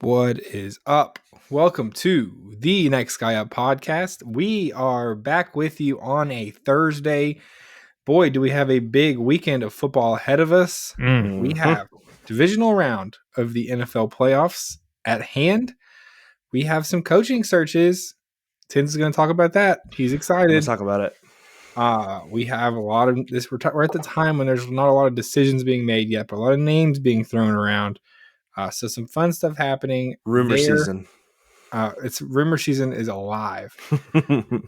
What is up? Welcome to the Next Guy Up podcast. We are back with you on a Thursday. Boy, do we have a big weekend of football ahead of us. We have divisional round of the NFL playoffs at hand. We have some coaching searches. Tim's is going to talk about that. He's excited. Let's talk about it. We have a lot of this. We're at the time when there's not a lot of decisions being made yet, but a lot of names being thrown around. So some fun stuff happening. Rumor season. It's rumor season is alive.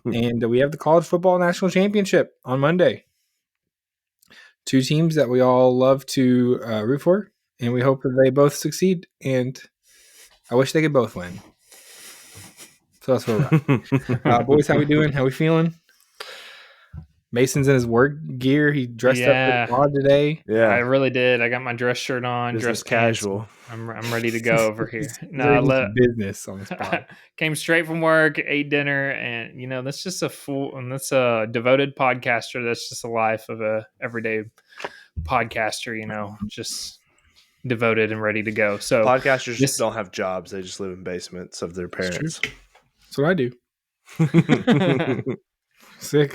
And we have the college football national championship on Monday. Two teams that we all love to root for, and we hope that they both succeed. And I wish they could both win. So that's where we're at. Boys, how we doing? How we feeling? Mason's in his work gear. He dressed up odd today. Yeah, I really did. I got my dress shirt on, dress casual. I'm ready to go over here. Business on this pod. Came straight from work, ate dinner, and that's just that's a devoted podcaster. That's just the life of a everyday podcaster. Just devoted and ready to go. So podcasters just don't have jobs; they just live in basements of their parents. That's what I do. Sick.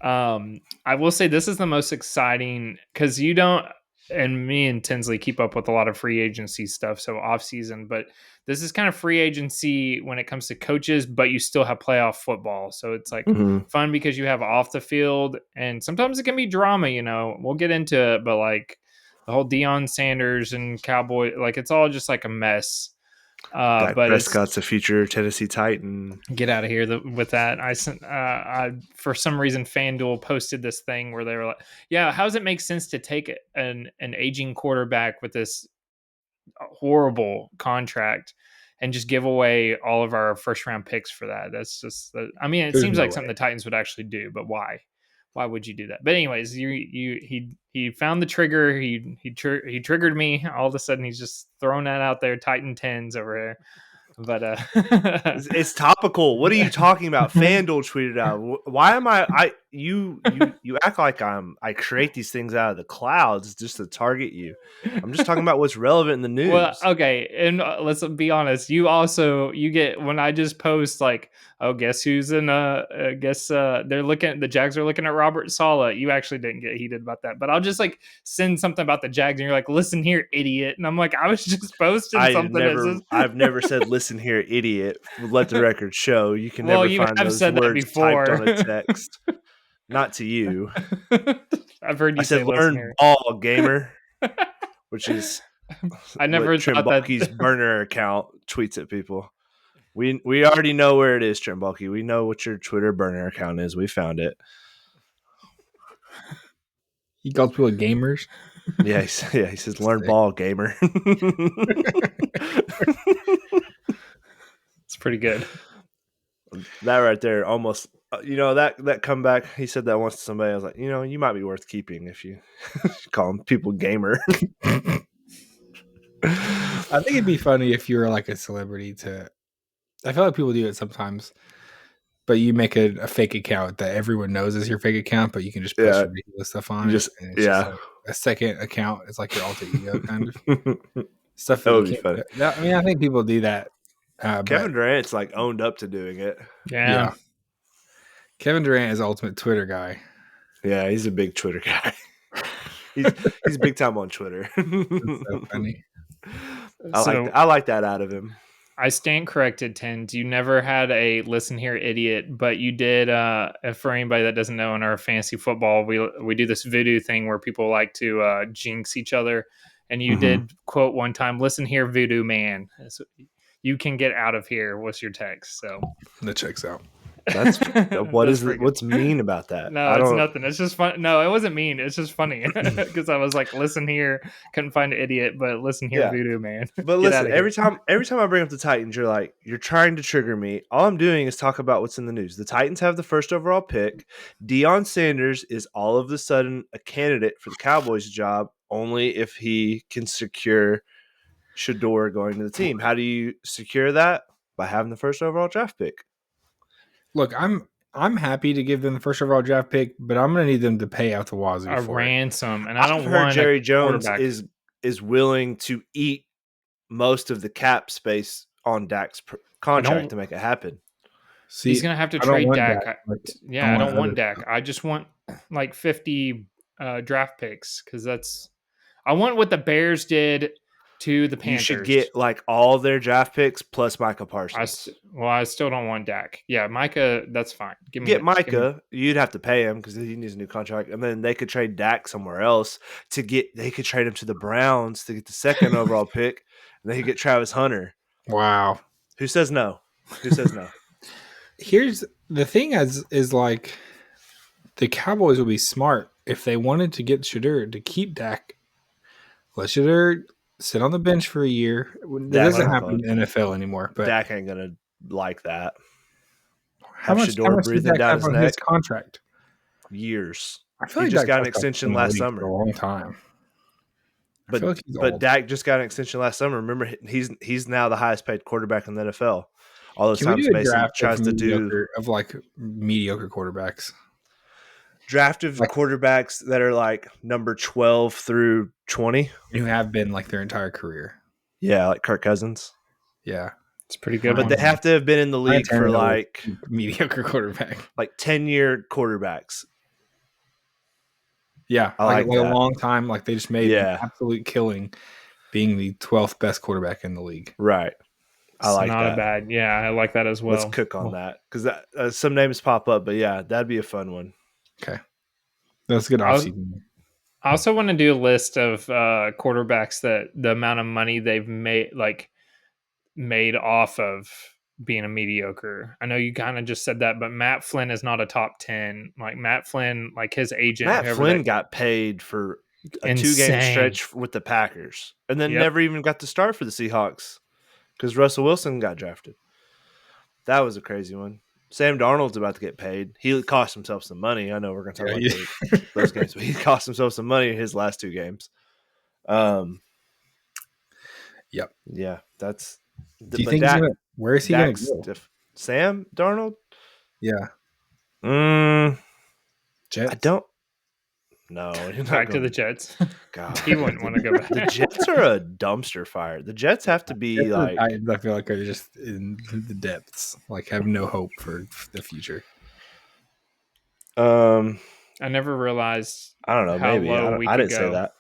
I will say this is the most exciting because you don't, and me and Tinsley keep up with a lot of free agency stuff, so off season, but this is kind of free agency when it comes to coaches, but you still have playoff football. So it's like fun because you have off the field, and sometimes it can be drama, we'll get into it, but like the whole Deion Sanders and Cowboy, like it's all just like a mess. Dak Prescott's a future Tennessee Titan. Get out of here with that. I sent. For some reason, FanDuel posted this thing where they were like, "Yeah, how does it make sense to take an aging quarterback with this horrible contract and just give away all of our first round picks for that?" That's just. It seems like something the Titans would actually do, but why? Why would you do that? But anyways, he found the trigger. He triggered me. All of a sudden, he's just throwing that out there. Titan 10s over here. But it's topical. What are you talking about? FanDuel tweeted out. Why am you act like I create these things out of the clouds just to target you. I'm just talking about what's relevant in the news. Well, okay, and let's be honest. You get when I just post like, oh, guess who's in the Jags are looking at Robert Saleh. You actually didn't get heated about that, but I'll just like send something about the Jags, and you're like, listen here, idiot, and I'm like, I was just posting something. I've never said listen here, idiot. Let the record show. You can never find those said words that before. typed on a text. Not to you. I've heard you say learn ball, gamer, which is I never thought Trimbalke's burner account tweets at people. We already know where it is, Trimbalke. We know what your Twitter burner account is. We found it. He calls people gamers. Yeah, he says learn ball, gamer. It's pretty good. That right there almost that comeback, he said that once to somebody. I was like, you might be worth keeping if you call people gamer. I think it'd be funny if you were like a celebrity I feel like people do it sometimes, but you make a fake account that everyone knows is your fake account, but you can just post ridiculous stuff on it. Just like a second account. It's like your alter ego kind of stuff. That would be funny. I think people do that. Kevin Durant's like owned up to doing it. Yeah. Kevin Durant is ultimate Twitter guy. Yeah, he's a big Twitter guy. he's big time on Twitter. That's so funny. I like that out of him. I stand corrected, Tins. You never had a listen here, idiot, but you did. For anybody that doesn't know, in our fantasy football, we do this voodoo thing where people like to jinx each other, and you did quote one time, "Listen here, voodoo man. So you can get out of here." Was your text? So that checks out. That's what's mean about that? No, it's nothing. It's just fun. No, it wasn't mean. It's just funny because I was like, listen here, couldn't find an idiot, but listen here, voodoo man. But listen, every time I bring up the Titans, you're trying to trigger me. All I'm doing is talk about what's in the news. The Titans have the first overall pick. Deion Sanders is all of a sudden a candidate for the Cowboys job only if he can secure Shador going to the team. How do you secure that? By having the first overall draft pick. Look, I'm happy to give them the first overall draft pick, but I'm going to need them to pay out the wazoo a for ransom, it. And I don't want want Jerry Jones is willing to eat most of the cap space on Dak's contract to make it happen. See, He's gonna have to I don't trade want Dak. Dak. I don't want other Dak. stuff. I just want like 50 draft picks because I want what the Bears did to the Panthers. You should get like all their draft picks plus Micah Parsons. I still don't want Dak. Yeah, Micah, that's fine. Get Micah. You'd have to pay him because he needs a new contract, and then they could trade Dak somewhere else to get. They could trade him to the Browns to get the second overall pick, and they could get Travis Hunter. Wow. Who says no? Who says no? Here's the thing: is like the Cowboys would be smart if they wanted to get Shedeur to keep Dak. Let Shedeur sit on the bench for a year. That doesn't happen in the NFL anymore. But Dak ain't gonna like that. How much does Dak have on his contract? Years. I feel he like just Dak got an extension last summer. For a long time. But Dak just got an extension last summer. Remember, he's now the highest paid quarterback in the NFL. All those times Mason tries to do of like mediocre quarterbacks. Draft of quarterbacks that are like number 12 through 20. Who have been like their entire career. Yeah, like Kirk Cousins. Yeah. It's pretty good. But they have to have been in the league for like mediocre quarterback. Like 10-year quarterbacks. Yeah. Like a long time. Like they just made an absolute killing being the 12th best quarterback in the league. Right. I like not that. A bad. Yeah, I like that as well. Let's cook on that because some names pop up, but yeah, that'd be a fun one. Okay, that's a good offseason. I also want to do a list of quarterbacks that the amount of money they've made off of being a mediocre. I know you kind of just said that, but Matt Flynn is not a top 10. Like Matt Flynn, like his agent. Matt Flynn got paid for a 2-game stretch with the Packers, and then never even got to start for the Seahawks. Because Russell Wilson got drafted. That was a crazy one. Sam Darnold's about to get paid. He cost himself some money. I know we're going to talk about those games, but he cost himself some money in his last 2 games. Yep. Yeah, that's. Do you think where is he going to go? Sam Darnold? Yeah. Jets? I don't. No, back to the Jets. God, he wouldn't want to go back. The Jets are a dumpster fire. The Jets have to be like. I feel like they're just in the depths. Like have no hope for the future. I never realized. I don't know. Maybe I didn't say that.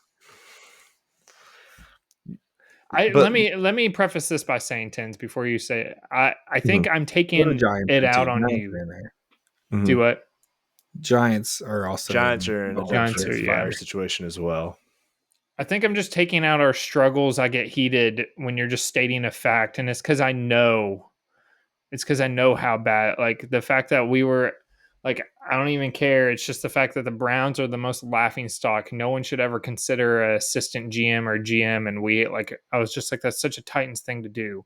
Let me preface this by saying Tens before you say it. I think I'm taking it out on you. Mm-hmm. Do what? Giants are also in a fire situation as well. I think I'm just taking out our struggles. I get heated when you're just stating a fact, and it's because I know how bad. Like the fact that we were, like, I don't even care. It's just the fact that the Browns are the most laughing stock. No one should ever consider an assistant GM or GM, and I was just like, that's such a Titans thing to do.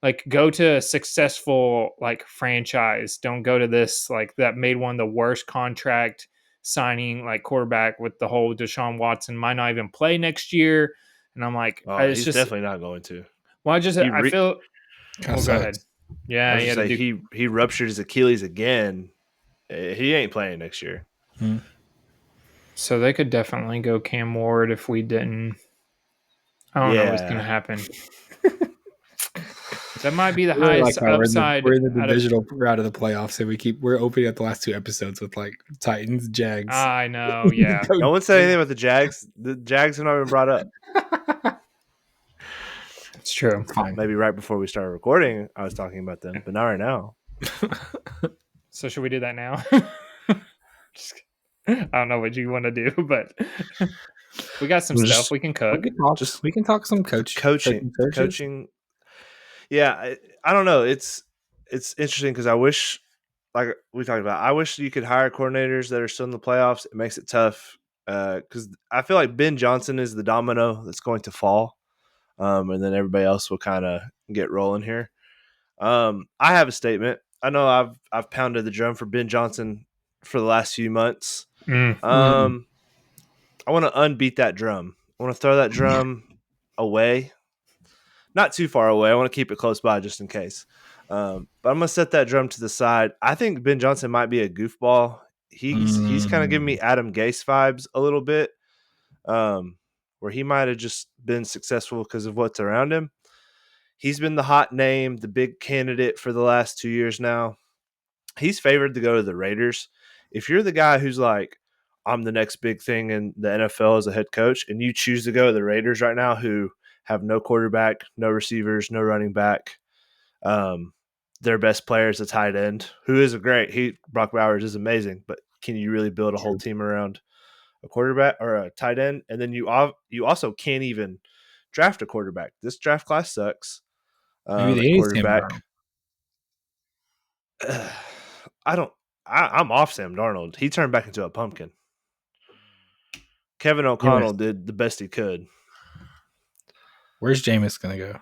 Like, go to a successful, like, franchise. Don't go to this, like, that made one of the worst contract signing, like, quarterback with the whole Deshaun Watson might not even play next year. And I'm like, he's definitely not going to. Well, I feel. Go ahead. Yeah, he ruptured his Achilles again. He ain't playing next year. So they could definitely go Cam Ward if we didn't. I don't know what's going to happen. That might be the highest upside. We're in the divisional round of the playoffs, and we're opening up the last 2 episodes with like Titans, Jags. I know, yeah. No one said anything about the Jags. The Jags have not been brought up. It's true. Fine. Maybe right before we started recording, I was talking about them, but not right now. So should we do that now? I don't know what you want to do, but we got some stuff we can cook. We can talk some coaching. Yeah, I don't know. It's interesting because I wish, like we talked about, I wish you could hire coordinators that are still in the playoffs. It makes it tough because I feel like Ben Johnson is the domino that's going to fall, and then everybody else will kind of get rolling here. I have a statement. I know I've pounded the drum for Ben Johnson for the last few months. I want to unbeat that drum. I want to throw that drum away. Not too far away. I want to keep it close by just in case. But I'm going to set that drum to the side. I think Ben Johnson might be a goofball. He's kind of giving me Adam Gase vibes a little bit, where he might have just been successful because of what's around him. He's been the hot name, the big candidate for the last 2 years now. He's favored to go to the Raiders. If you're the guy who's like, I'm the next big thing in the NFL as a head coach, and you choose to go to the Raiders right now, who have no quarterback, no receivers, no running back, their best player is a tight end, who is Brock Bowers is amazing, but can you really build a whole team around a quarterback or a tight end? And then you also can't even draft a quarterback. This draft class sucks. Maybe they At need Sam quarterback. I'm off Sam Darnold. He turned back into a pumpkin. Kevin O'Connell did the best he could. Where's Jameis going to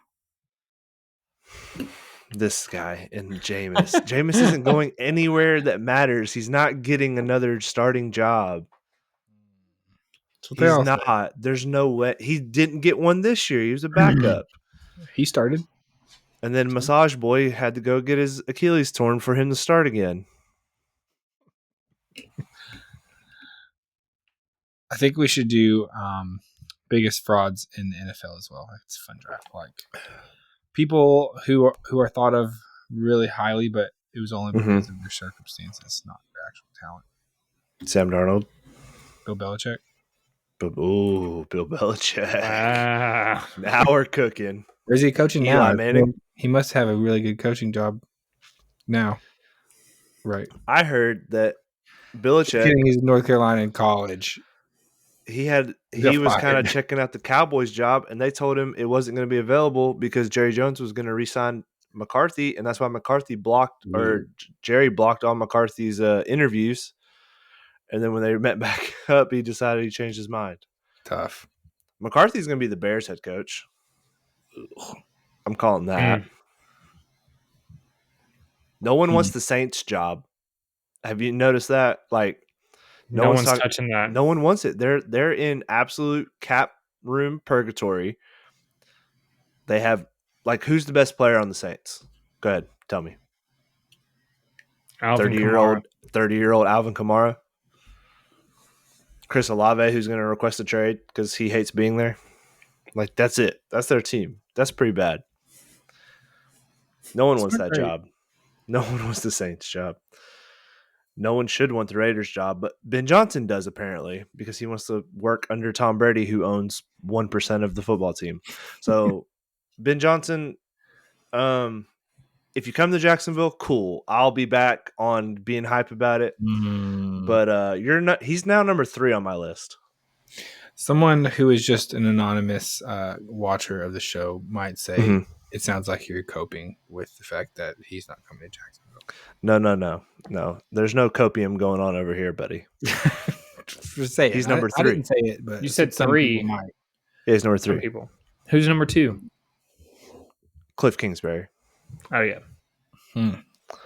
go? This guy and Jameis. Jameis isn't going anywhere that matters. He's not getting another starting job. He's not. There's no way. He didn't get one this year. He was a backup. He started. And then Massage Boy had to go get his Achilles torn for him to start again. I think we should do biggest frauds in the NFL as well. It's a fun draft. Like people who are thought of really highly, but it was only because of their circumstances, not their actual talent. Sam Darnold. Bill Belichick. Ooh, Bill Belichick. Wow. Now we're cooking. Where's he coaching now? Eli Manning. He must have a really good coaching job now. Right. I heard that Belichick. He's in North Carolina in college. He was kind of checking out the Cowboys job, and they told him it wasn't going to be available because Jerry Jones was going to re-sign McCarthy, and that's why Jerry blocked all McCarthy's interviews. And then when they met back up, he decided he changed his mind. Tough. McCarthy's going to be the Bears head coach. I'm calling that. No one wants the Saints job. Have you noticed that? Like, no one's touching that. No one wants it. They're in absolute cap room purgatory. They have who's the best player on the Saints? Go ahead, tell me. 30-year-old Alvin Kamara. Chris Olave, who's going to request a trade because he hates being there. Like, that's it. That's their team. That's pretty bad. No one wants that job. No one wants the Saints job. No one should want the Raiders job, but Ben Johnson does apparently because he wants to work under Tom Brady, who owns 1% of the football team. So, Ben Johnson, if you come to Jacksonville, cool. I'll be back on being hype about it. But you're not. He's now number 3 on my list. Someone who is just an anonymous watcher of the show might say, it sounds like you're coping with the fact that he's not coming to Jacksonville. No. There's no copium going on over here, buddy. Say he's number 3. I didn't say it, but you said 3. Yeah, he's number 3. People. Who's number 2? Cliff Kingsbury. Oh yeah.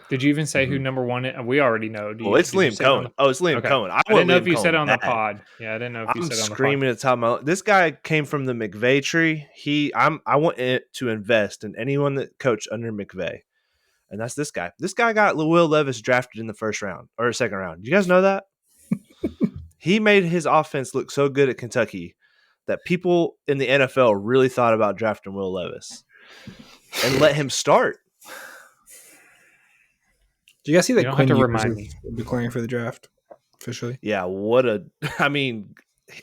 Did you even say who number 1 is? We already know. It's Liam Cohen. It's Liam Cohen. I didn't know if you said it on the pod. Yeah, I didn't know if you said it on the pod. I'm screaming at the top of my. This guy came from the McVay tree. I want it to invest in anyone that coached under McVay, and that's this guy. This guy got Will Levis drafted in the first round or second round. You guys know that? He made his offense look so good at Kentucky that people in the NFL really thought about drafting Will Levis and let him start. Do you guys see that Quinn Ewers is declaring for the draft officially? Yeah,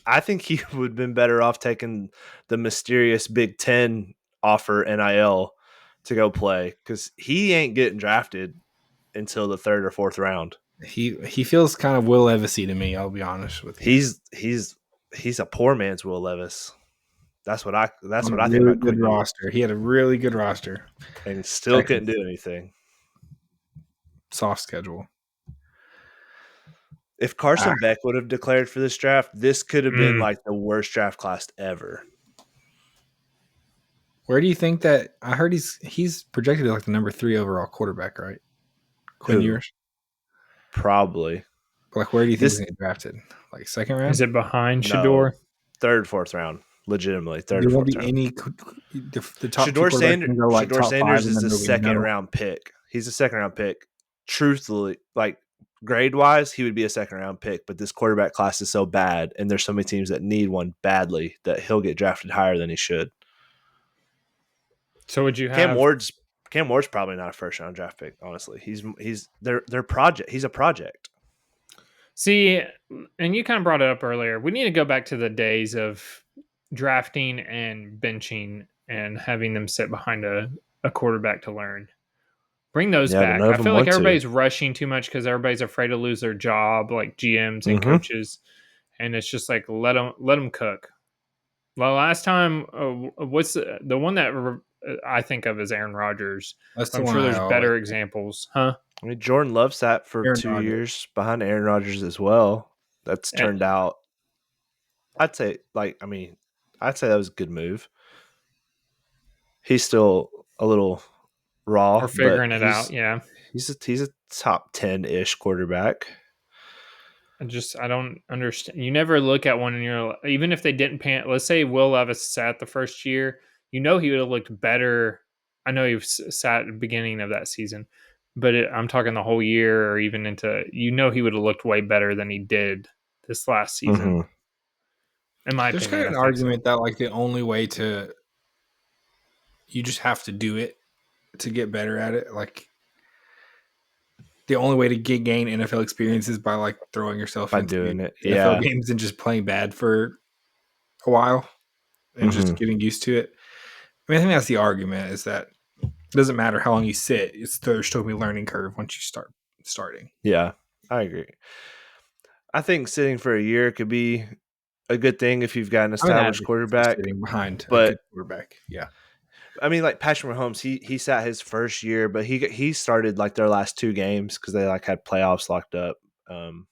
I think he would have been better off taking the mysterious Big Ten offer NIL to go play because he ain't getting drafted until the 3rd or 4th round. He feels kind of Will Levis-y to me. I'll be honest with you. He's a poor man's Will Levis. That's what I think. Really good roster. He had a really good roster, and still couldn't do anything. Soft schedule. If Carson Beck would have declared for this draft, this could have been like the worst draft class ever. Where do you think that? I heard he's projected to like the number 3 overall quarterback, right? Quinn Ewers? Probably. Like, where do you think he's going to get drafted? Like 2nd round? Is it behind Shedeur? No, 3rd, 4th round. Legitimately, 3rd or 4th round. The top Shedeur Sanders is a 2nd round pick. He's a 2nd round pick. Truthfully, like grade wise, he would be a 2nd round pick, but this quarterback class is so bad, and there's so many teams that need one badly that he'll get drafted higher than he should. So would you have Cam Ward's probably not a first round draft pick, honestly. He's their project. He's a project. See, and you kind of brought it up earlier. We need to go back to the days of drafting and benching and having them sit behind a quarterback to learn. Bring those Yeah, but back. none of I them feel like want to. everybody's rushing too much because everybody's afraid to lose their job, like GMs and coaches. And it's just like let them cook. Well, last time, what's the one that I think of as Aaron Rodgers? That's the I'm one sure I there's always better think. examples, huh? I mean, Jordan Love sat for Aaron 2 Rodgers. years behind Aaron Rodgers as well. That's turned out. I'd say that was a good move. He's still a little raw, We're but figuring it out. Yeah. he's a top 10-ish quarterback. I don't understand. You never look at one and you're even if they didn't pan. Let's say Will Levis sat the first year, he would have looked better. I know he sat at the beginning of that season, but I'm talking the whole year or even into. He would have looked way better than he did this last season. In my There's opinion, kind of an argument that like the only way you just have to do it to get better at it. Like the only way to gain NFL experience is by like throwing yourself By into doing it. NFL games and just playing bad for a while and just getting used to it. I mean, I think that's the argument is that it doesn't matter how long you sit. There's still going to be a learning curve once you start starting. Yeah, I agree. I think sitting for a year could be a good thing if you've got an established quarterback. Sitting behind a good quarterback. Yeah. I mean, like Patrick Mahomes, he sat his first year, but he started like their last 2 games because they like had playoffs locked up, and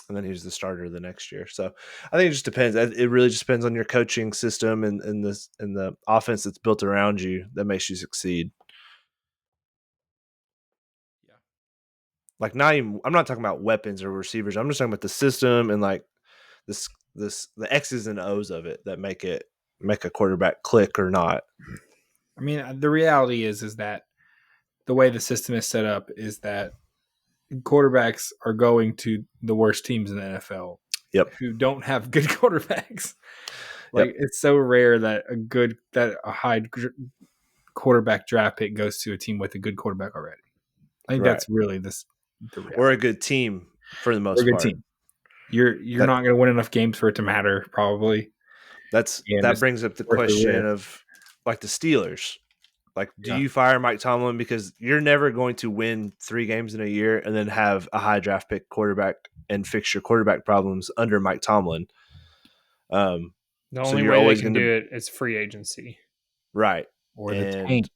then he was the starter the next year. So I think it just depends. It really just depends on your coaching system and the offense that's built around you that makes you succeed. Yeah, like I'm not talking about weapons or receivers. I'm just talking about the system and like the X's and O's of it that make a quarterback click or not. I mean, the reality is that the way the system is set up is that quarterbacks are going to the worst teams in the NFL. Yep. Who don't have good quarterbacks. Like it's so rare that a high quarterback draft pick goes to a team with a good quarterback already. I think that's really the reality. Or a good team for the most part. Team. You're not going to win enough games for it to matter, probably. That brings up the question of like the Steelers. Like, do you fire Mike Tomlin because you're never going to win 3 games in a year and then have a high draft pick quarterback and fix your quarterback problems under Mike Tomlin? The only way they can do it is free agency, right? Or the tank.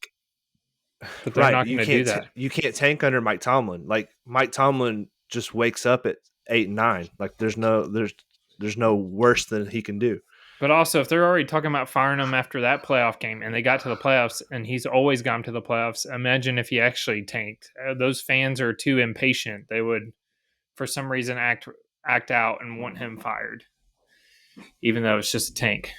But they're not going to do that. You can't tank under Mike Tomlin. Like Mike Tomlin just wakes up at 8-9. Like there's no worse than he can do. But also, if they're already talking about firing him after that playoff game and they got to the playoffs and he's always gone to the playoffs, imagine if he actually tanked. Those fans are too impatient. They would, for some reason, act out and want him fired, even though it's just a tank.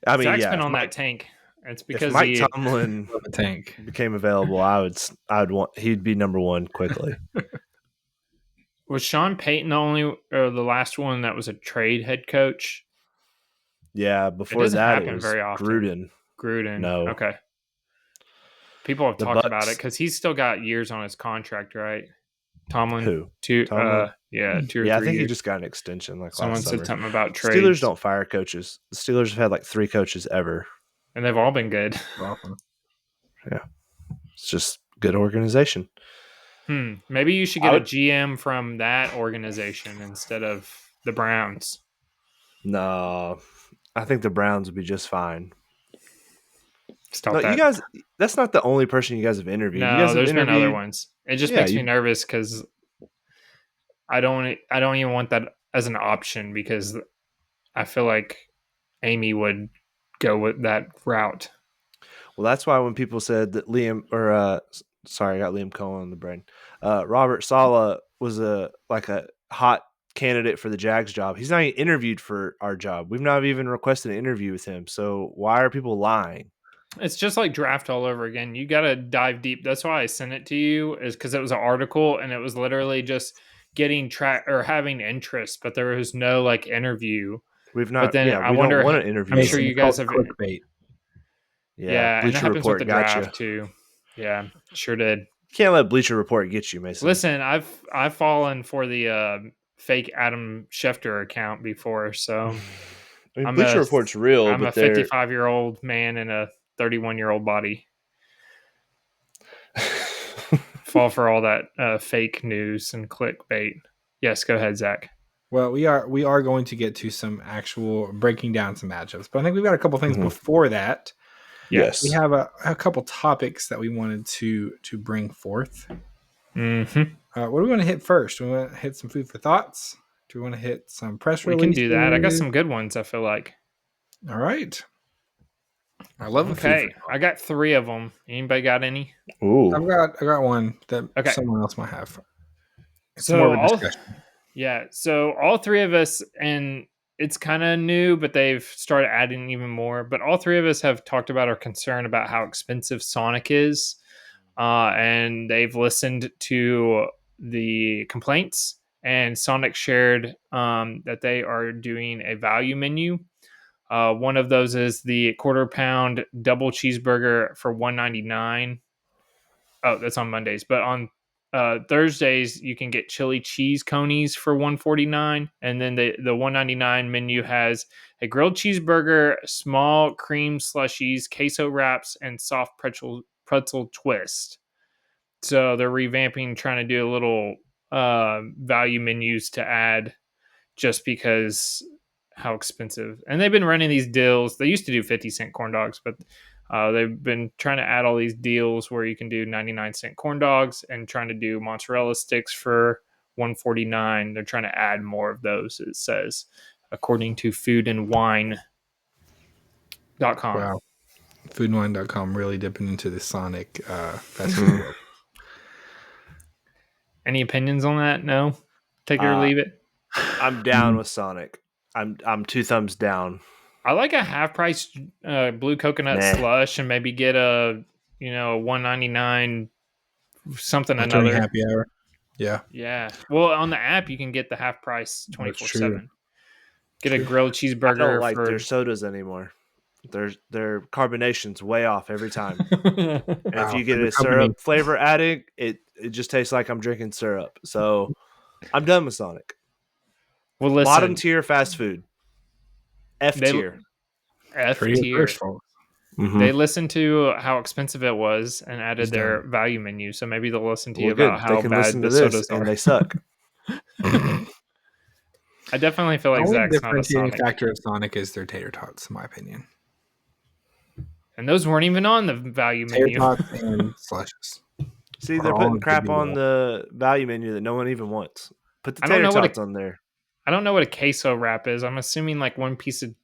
I mean, Zach's been on that tank. It's because if Mike Tomlin tank became available, I'd want he'd be number 1 quickly. Was Sean Payton the last one that was a trade head coach? Yeah, before that it was very often. Gruden. No. Okay. People have talked about it because he's still got years on his contract, right? Tomlin. Who? 2 Tomlin? 2 or 3 I think years. he just got an extension like Someone last summer. said something about trades. Steelers don't fire coaches. The Steelers have had like 3 coaches ever. And they've all been good. Yeah. It's just good organization. Maybe you should get a GM from that organization instead of the Browns. No, I think the Browns would be just fine. Stop that. You guys, that's not the only person you guys have interviewed. No, there's been other ones. It just makes me nervous because I don't even want that as an option because I feel like Amy would go with that route. Well, that's why when people said that I got Liam Cohen on the brain. Robert Saleh was a hot candidate for the Jags job. He's not even interviewed for our job. We've not even requested an interview with him. So why are people lying? It's just like draft all over again. You got to dive deep. That's why I sent it to you is because it was an article and it was literally just getting track or having interest, but there was no like interview. We've not. But then I wonder. Want to interview. I'm sure you guys have. Clickbait. Yeah, and that Bleacher happens with the Report got draft too. Yeah, sure did. Can't let Bleacher Report get you, Mason. Listen, I've fallen for the fake Adam Schefter account before, so I mean, Bleacher Report's real, I'm but a they're 55-year-old man in a 31-year-old body. Fall for all that fake news and clickbait. Yes, go ahead, Zach. Well, we are going to get to some actual breaking down some matchups, but I think we've got a couple things before that. Yes, We have a couple topics that we wanted to bring forth. Mm-hmm. What do we want to hit first? Do we want to hit some food for thoughts? Do we want to hit some press We releases? can do that. I got some good ones, I feel like. All right. I love the food for Okay, I got 3 of them. Anybody got any? ooh, I got one that someone else might have. It's more of a discussion. So all 3 of us, and it's kind of new, but they've started adding even more. But all 3 of us have talked about our concern about how expensive Sonic is, and they've listened to the complaints. And Sonic shared that they are doing a value menu. One of those is the quarter-pound double cheeseburger for $1.99. Oh, that's on Mondays, but on Thursdays you can get chili cheese conies for $1.49, and then the $1.99 menu has a grilled cheeseburger, small cream slushies, queso wraps, and soft pretzel twist. So they're revamping, trying to do a little value menus to add, just because how expensive. And they've been running these deals. They used to do 50-cent corn dogs, but they've been trying to add all these deals where you can do 99-cent corn dogs, and trying to do mozzarella sticks for $1.49. They're trying to add more of those, it says, according to foodandwine.com. Wow. Foodandwine.com really dipping into the Sonic fast food world. Any opinions on that? No? Take it or leave it? I'm down with Sonic. I'm 2 thumbs down. I like a half price blue coconut slush, and maybe get a $1.99 something another happy hour. Yeah. Well, on the app you can get the half price 24/7. Get a grilled I cheeseburger. don't like their sodas anymore. Their carbonation's way off every time. And if you get a syrup flavor added, it just tastes like I'm drinking syrup. So I'm done with Sonic. Well, listen, bottom tier fast food. F tier. Mm-hmm. They listened to how expensive it was and added their value menu. So maybe they'll listen to you about how bad the sodas are. And they suck. I definitely feel like Zach's not a Sonic. The differentiating factor of Sonic is their tater tots, in my opinion. And those weren't even on the value tater menu. Tots and slushes. See, they're putting crap on the value menu that no one even wants. Put the tater tots on there. I don't know what a queso wrap is. I'm assuming like one piece of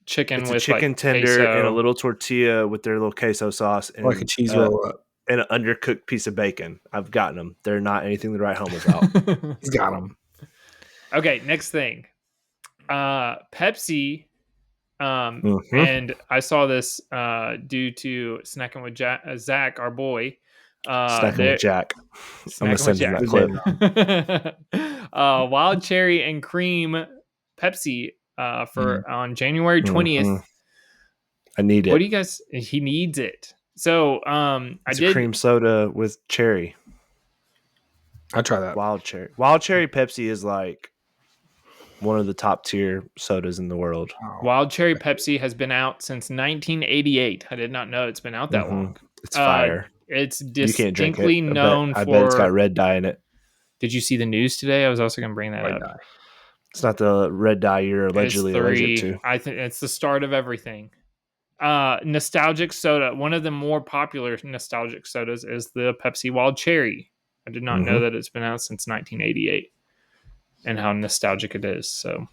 chicken it's with a chicken like tender queso. And a little tortilla with their little queso sauce and like a cheese roll up and an undercooked piece of bacon. I've gotten them. They're not anything to write home about. He's got them. Okay, next thing. Pepsi. And I saw this due to Snacking with Zach, our boy. Snacking with Jack. I'm gonna send him that clip. Wild cherry and cream Pepsi for on January 20th. I need it. What do you guys? He needs it. So it's a cream soda with cherry. I'll try that. Wild cherry Pepsi is like one of the top tier sodas in the world. Wild cherry Pepsi has been out since 1988. I did not know it's been out that long. It's fire. It's distinctly known for. I bet it's got red dye in it. Did you see the news today? I was also going to bring that up. Dye. It's not the red dye you're allegedly allergic to. I think it's the start of everything. Nostalgic soda. One of the more popular nostalgic sodas is the Pepsi Wild Cherry. I did not know that it's been out since 1988 and how nostalgic it is. So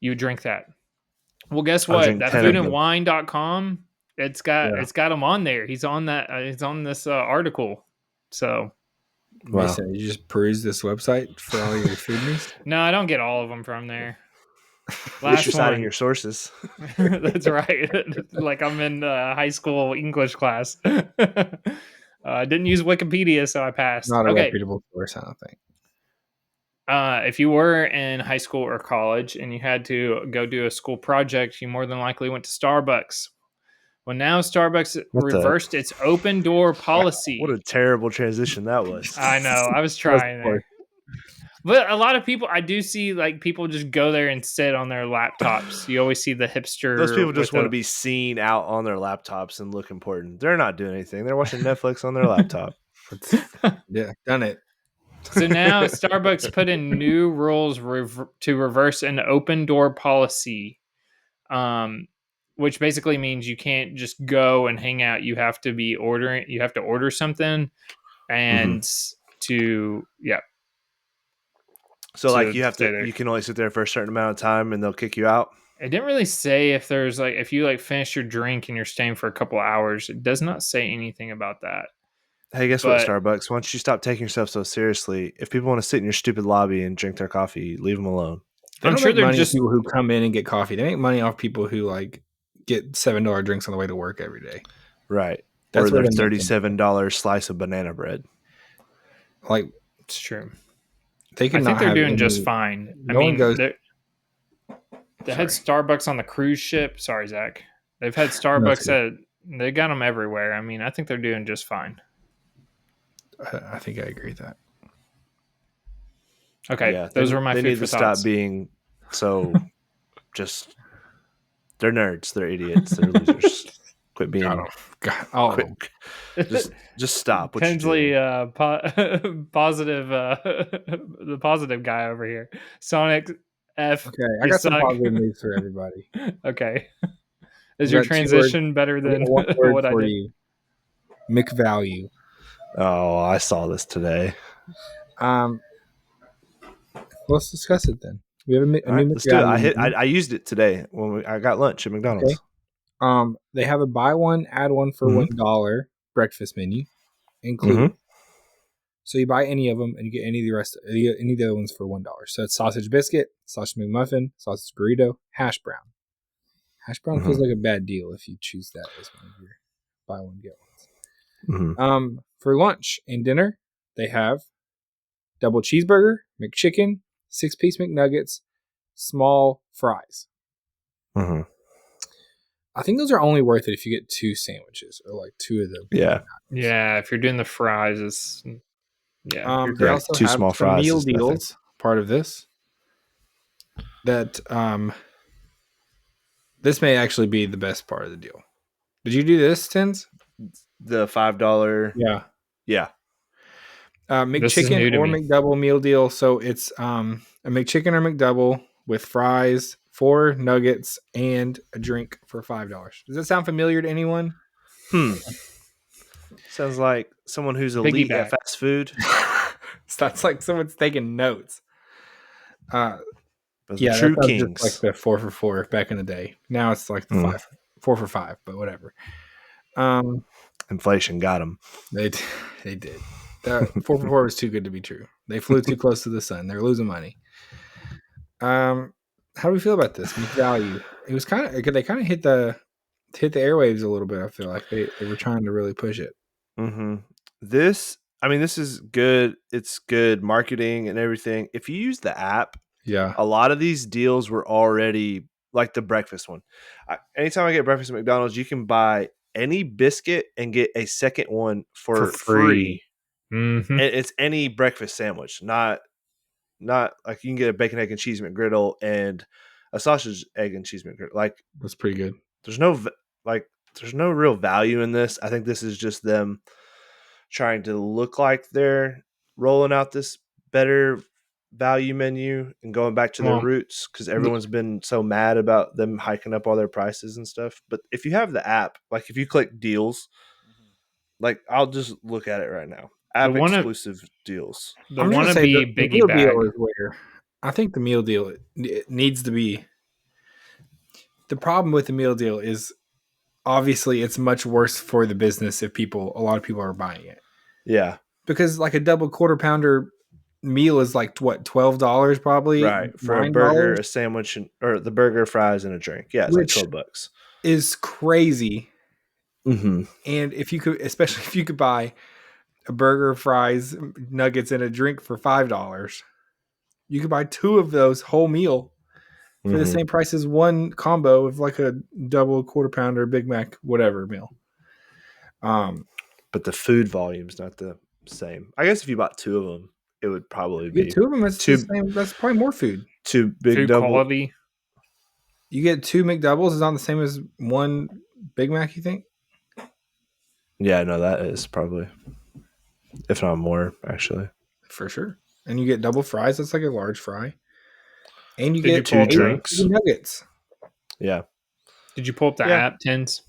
you drink that. Well, guess what? That foodandwine.com, it's got him on there. He's on that. He's on this article. So Mason, you just peruse this website for all your food news? No, I don't get all of them from there. At least you're citing your sources. That's right. Like I'm in high school English class. I didn't use Wikipedia, so I passed. Not a reputable source, I don't think. If you were in high school or college and you had to go do a school project, you more than likely went to Starbucks. Well, now Starbucks What the- reversed its open door policy. What a terrible transition that was. I know. I was trying there. But a lot of people, I do see like people just go there and sit on their laptops. You always see the hipster. Those people just with want to be seen out on their laptops and look important. They're not doing anything. They're watching Netflix on their laptop. Yeah, done it. So now Starbucks put in new rules to reverse an open door policy, which basically means you can't just go and hang out. You have to be ordering. You have to order something, and So like you can only sit there for a certain amount of time and they'll kick you out. It didn't really say if there's like if you like finish your drink and you're staying for a couple of hours. It does not say anything about that. Hey, guess what, Starbucks? Why don't you stop taking yourself so seriously? If people want to sit in your stupid lobby and drink their coffee, leave them alone. I'm sure they're just people who come in and get coffee. They make money off people who like get $7 drinks on the way to work every day. Right. That's or their $37 slice of banana bread. Like, it's true. They can. I think they're doing just fine. No one goes. They had Starbucks on the cruise ship. Sorry, Zach. They've had Starbucks they got them everywhere. I mean, I think they're doing just fine. I think I agree with that. Okay, yeah, those were my. They need to stop being so. Just they're nerds. They're idiots. They're losers. Quit being. Just stop. Tinsley, positive. The positive guy over here. Sonic F. Okay, I got some positive news for everybody. Okay, is your transition better than what I did? You. McValue. Oh, I saw this today. Let's discuss it then. We have a new let's do it. I used it today when I got lunch at McDonald's. Okay. They have a buy one, add one for $1 breakfast menu included. So you buy any of them and you get any of the other ones for $1. So it's sausage biscuit, sausage McMuffin, sausage burrito, hash brown. Hash brown feels like a bad deal if you choose that as one of your buy one get ones. For lunch and dinner, they have double cheeseburger, McChicken, 6-piece McNuggets, small fries. I think those are only worth it if you get 2 sandwiches or like 2 of them. Yeah. If you're doing the fries, it's they also 2 have small fries. Meal deals part of this. That this may actually be the best part of the deal. Did you do this, Tins? The $5. Yeah. McChicken or McDouble meal deal. So it's a McChicken or McDouble with fries, 4 nuggets, and a drink for $5. Does that sound familiar to anyone? Sounds like someone who's elite at fast food. Sounds like someone's taking notes. The true kings. Like the 4 for $4 back in the day. Now it's like the 4 for $5, but whatever. Inflation got them. They did. That 4 for $4 was too good to be true. They flew too close to the sun. They're losing money. How do we feel about this McValue? It was they kind of hit the airwaves a little bit. I feel like they were trying to really push it. This is good. It's good marketing and everything. If you use the app, a lot of these deals were already like the breakfast one. Anytime I get breakfast at McDonald's, you can buy any biscuit and get a second one for free. And it's any breakfast sandwich, not like you can get a bacon, egg, and cheese McGriddle and a sausage, egg, and cheese McGriddle. Like that's pretty good. There's no real value in this. I think this is just them trying to look like they're rolling out this better value menu and going back to their roots because everyone's been so mad about them hiking up all their prices and stuff. But if you have the app, like if you click deals, like I'll just look at it right now. App exclusive deals. The wannabe biggie bag. Deal is where I think the meal deal it needs to be. The problem with the meal deal is obviously it's much worse for the business if a lot of people are buying it. Yeah. Because like a double quarter pounder meal is like what, $12 probably? Right. For $9? A burger, a sandwich, or the burger, fries, and a drink. Yeah, it's like $12. Is crazy. And especially if you could buy a burger, fries, nuggets, and a drink for $5, you could buy 2 of those whole meal for the same price as one combo of like a double quarter pounder, Big Mac, whatever meal. But the food volume's not the same. I guess if you bought 2 of them, it would probably You be get 2 of them. That's the same. That's probably more food. 2 big Food double. quality. You get 2 McDoubles is on the same as one Big Mac. You think? Yeah, no, that is probably, if not more, actually. For sure. And you get double fries. That's like a large fry. And you Did you get pull 2 up the- drinks. nuggets. Yeah. Did you pull up the Yeah. app, Tins?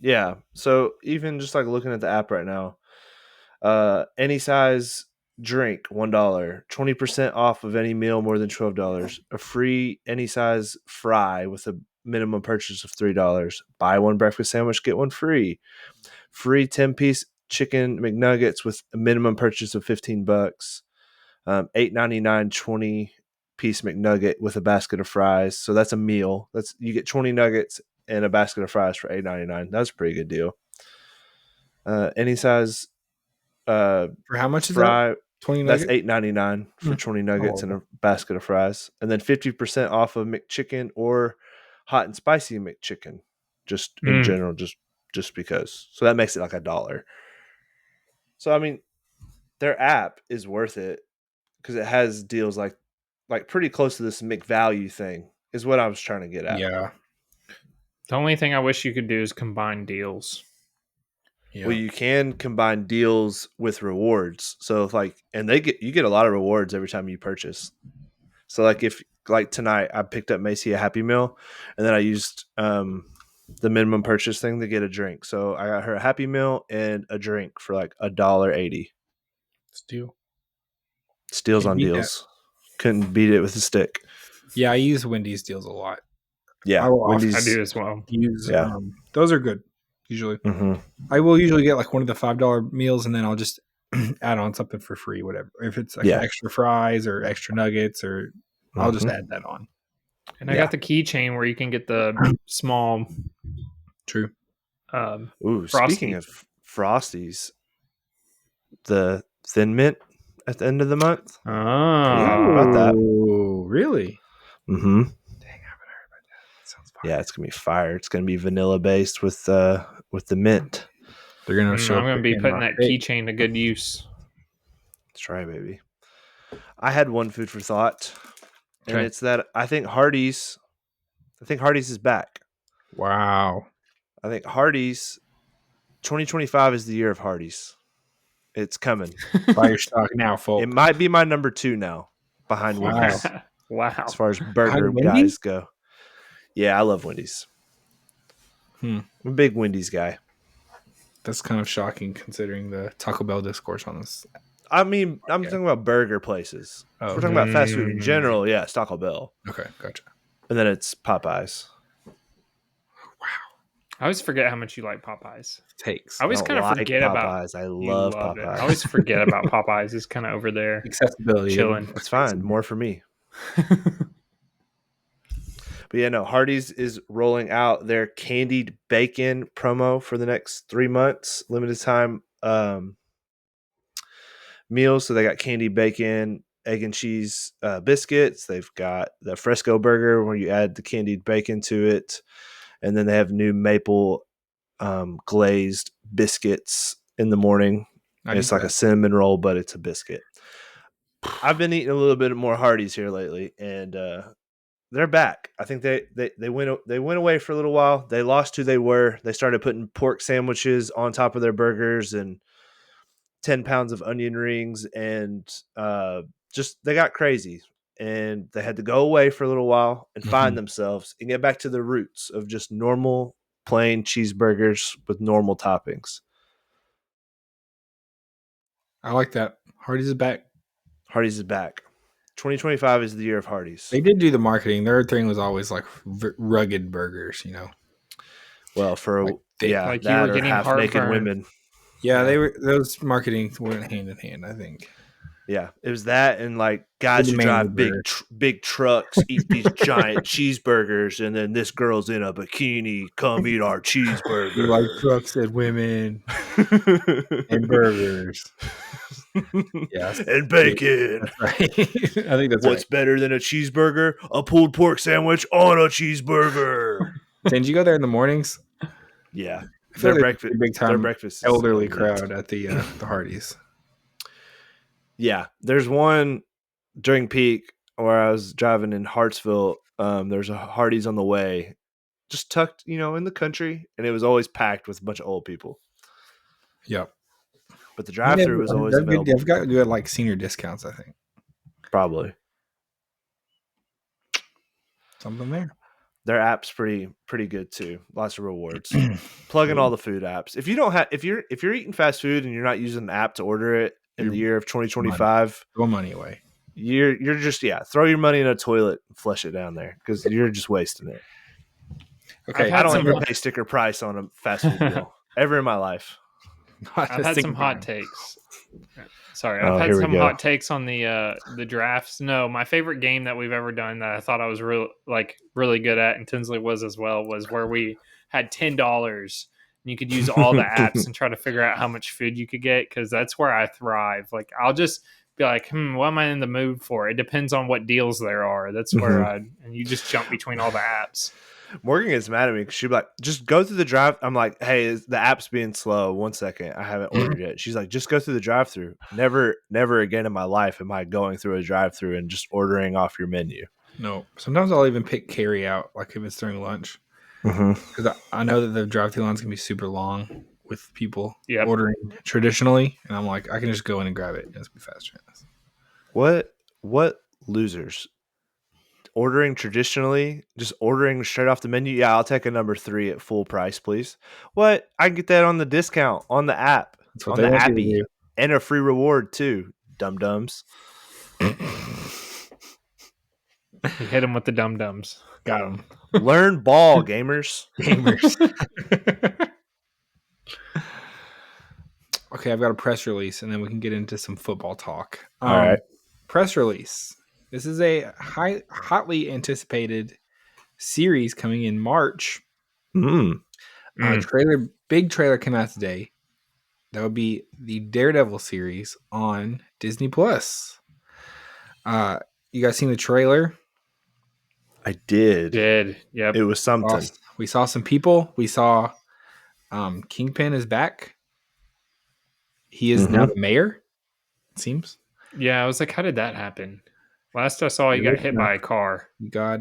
Yeah. So even just like looking at the app right now, any size drink, $1, 20% off of any meal more than $12, a free any size fry with a minimum purchase of $3, buy one breakfast sandwich, get one free 10-piece chicken McNuggets with a minimum purchase of $15, $8.99 20-piece McNugget with a basket of fries. So that's a meal. That's you get 20 nuggets and a basket of fries for $8.99. That's a pretty good deal. Any size For how much is fry, that? 20 that's nuggets? $8.99 for 20 nuggets and a horrible. basket of fries, and then 50% off of McChicken or hot and spicy McChicken, just in general, just because. So that makes it like $1. So I mean, their app is worth it because it has deals like pretty close to this McValue thing. Is what I was trying to get at. Yeah. The only thing I wish you could do is combine deals. Yeah. Well, you can combine deals with rewards. So if and you get a lot of rewards every time you purchase. So if tonight I picked up Macy a Happy Meal, and then I used the minimum purchase thing to get a drink. So I got her a Happy Meal and a drink for like $1.80. Steal. Steals Can't on beat deals. Couldn't beat it with a stick. Yeah, I use Wendy's deals a lot. Yeah, I will Wendy's. I do as well. Use Yeah. Those are good usually. Mm-hmm. I will usually get like one of the $5 meals, and then I'll just add on something for free, whatever. If it's like extra fries or extra nuggets, or I'll just add that on. And I got the keychain where you can get the small. True. Ooh, Frosty. speaking of Frosties, the Thin Mint at the end of the month. Oh, About that. Oh, really? Mm-hmm. Dang, I haven't heard about that. Sounds fire. Yeah, it's gonna be fire. It's gonna be vanilla based with the mint. They're gonna show. I'm gonna be putting that keychain to good use. That's right, baby. I had one food for thought, and Okay. it's that I think Hardee's is back. Wow. I think Hardee's 2025 is the year of Hardee's. It's coming. Buy your stock now, folks. It might be my number 2 now, behind Wow. Wendy's, Wow. as far as burger Behind Wendy's? guys go. Yeah, I love Wendy's. I'm a big Wendy's guy. That's kind of shocking considering the Taco Bell discourse on this. I mean, I'm talking about burger places. Oh, If we're talking about fast food in general, yeah, it's Taco Bell. Okay, gotcha. And then it's Popeyes. I always forget how much you like Popeyes. Takes. I always Don't kind of like forget about. Popeyes. I You love love it. Popeyes. I always forget about Popeyes. It's kind of over there. Accessibility. Chilling. It's fine. More for me. But yeah, no, Hardee's is rolling out their candied bacon promo for the next 3 months, limited time meals. So they got candied bacon, egg and cheese biscuits. They've got the Fresco burger where you add the candied bacon to it. And then they have new maple glazed biscuits in the morning. It's like a cinnamon roll, but it's a biscuit. I've been eating a little bit more Hardee's here lately, and they're back. I think they went away for a little while. They lost who they were. They started putting pork sandwiches on top of their burgers and 10 pounds of onion rings, and just they got crazy. And they had to go away for a little while and find themselves and get back to the roots of just normal plain cheeseburgers with normal toppings. I like that. Hardee's is back. Hardee's is back. 2025 is the year of Hardee's. They did do the marketing. Their thing was always like rugged burgers, you know. Well, for like like you that were or getting half naked heartburn. women. Yeah, they were. Those marketing went hand in hand, I think. Yeah, it was that and like guys who drive big trucks eat these giant cheeseburgers, and then this girl's in a bikini. Come eat our cheeseburger. You like trucks and women and burgers. Yes. And bacon. That's right. I think that's What's right. better than a cheeseburger? A pulled pork sandwich on a cheeseburger. Did you go there in the mornings? Yeah. I feel Their like there's a big their time breakfast is elderly elite. crowd at the Hardee's. Yeah. There's one during peak where I was driving in Hartsville. There's a Hardee's on the way, just tucked, in the country, and it was always packed with a bunch of old people. Yep. But the drive-through was always available. They've got good like senior discounts, I think. Probably. Something there. Their app's pretty good too. Lots of rewards. Plug in all the food apps. If you don't have, if you're eating fast food and you're not using the app to order it in the year of 2025, throw money away. You're just throw your money in a toilet and flush it down there because you're just wasting it. Okay, I don't even pay sticker price on a fast food deal ever in my life. I've had some hot takes. Sorry, I've had some hot takes on the drafts. No, my favorite game that we've ever done that I thought I was really good at, and Tinsley was as well, was where we had $10 and you could use all the apps and try to figure out how much food you could get, because that's where I thrive. Like, I'll just be like, what am I in the mood for? It depends on what deals there are. That's where and you just jump between all the apps. Morgan gets mad at me because she'd be like, just go through the drive. I'm like, hey, the app's being slow. 1 second. I haven't ordered yet. She's like, just go through the drive through. Never again in my life am I going through a drive through and just ordering off your menu. No. Sometimes I'll even pick carry out, like if it's during lunch. Because I know that the drive through lines can be super long with people ordering traditionally. And I'm like, I can just go in and grab it. It's be faster. What losers? Ordering traditionally, just ordering straight off the menu. Yeah, I'll take a number 3 at full price, please. What? I can get that on the discount on the app, That's what on they the want you to appy, do. and a free reward too. Dum-dums. You hit them with the dum-dums. Got them. Learn ball, gamers. Okay, I've got a press release, and then we can get into some football talk. All right. Press release. This is a hotly anticipated series coming in March. Big trailer came out today. That would be the Daredevil series on Disney Plus. You guys seen the trailer? I did. Yep. It was something. We saw some people. We saw Kingpin is back. He is now the mayor, it seems. Yeah, I was like, how did that happen? Last I saw, he got hit by a car. He got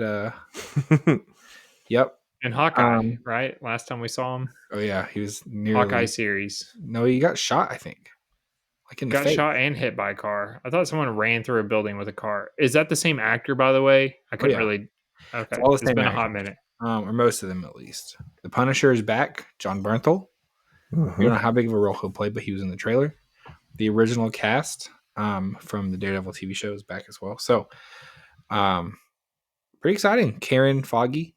yep. And Hawkeye, right? Last time we saw him. Oh yeah, he was near Hawkeye series. No, he got shot, I think. Like in the face. Shot and hit by a car. I thought someone ran through a building with a car. Is that the same actor, by the way? I couldn't really. Okay, it's been a hot minute. Or most of them at least. The Punisher is back. John Bernthal. We don't know how big of a role he'll play, but he was in the trailer. The original cast from the Daredevil TV show is back as well. So, pretty exciting. Karen Foggy,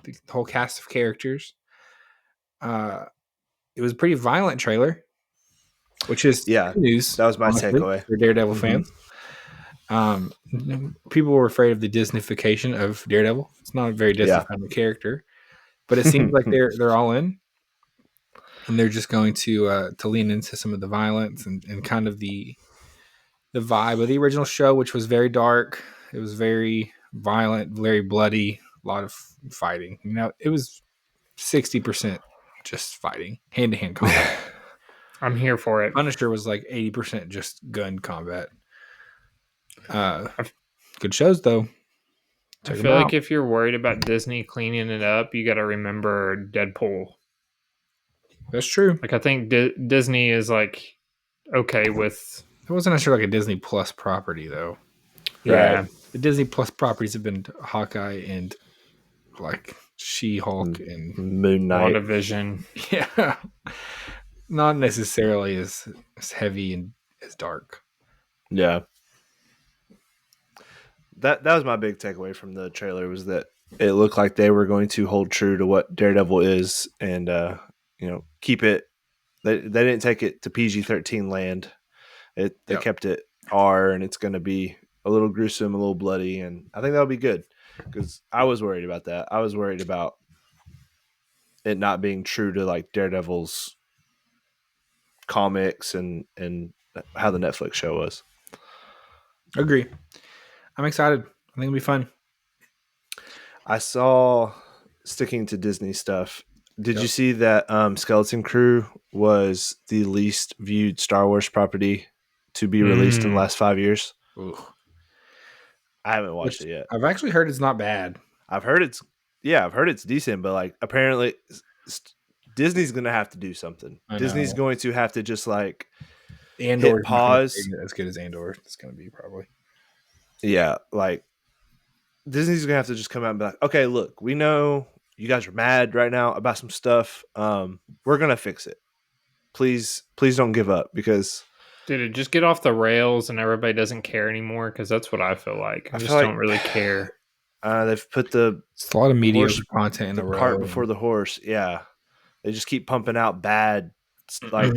the whole cast of characters. It was a pretty violent trailer, which is good news. That was my takeaway for Daredevil fans. People were afraid of the Disneyfication of Daredevil. It's not a very Disney-friendly character, but it seems like they're all in. And they're just going to lean into some of the violence and kind of the vibe of the original show, which was very dark. It was very violent, very bloody, a lot of fighting. It was 60% just fighting, hand-to-hand combat. I'm here for it. Punisher was like 80% just gun combat. Good shows, though. I feel like if you're worried about Disney cleaning it up, you got to remember Deadpool. That's true. Like, I think Disney is like okay with. It wasn't necessarily like a Disney Plus property, though. Yeah, right. The Disney Plus properties have been Hawkeye and like She-Hulk and Moon Knight, WandaVision. Yeah, not necessarily as heavy and as dark. Yeah, that was my big takeaway from the trailer, was that it looked like they were going to hold true to what Daredevil is and keep it. They didn't take it to PG-13 land. They kept it R, and it's going to be a little gruesome, a little bloody, and I think that'll be good, because I was worried about that. I was worried about it not being true to like Daredevil's comics and how the Netflix show was. Agree. I'm excited. I think it'll be fun. I saw, sticking to Disney stuff, did Yep. you see that Skeleton Crew was the least viewed Star Wars property to be released in the last 5 years? Ooh. I haven't watched it yet. I've actually heard it's not bad. I've heard it's decent, but like apparently Disney's going to have to do something. Disney's going to have to just like Andor hit pause. as good as Andor. It's going to be probably. Yeah, like Disney's gonna have to just come out and be like, okay, look, we know you guys are mad right now about some stuff. We're gonna fix it. Please don't give up, because Did it just get off the rails and everybody doesn't care anymore? Because that's what I feel like. I just don't really care. They've put it's a lot of mediocre content in the a row. cart before the horse. Yeah, they just keep pumping out bad. Like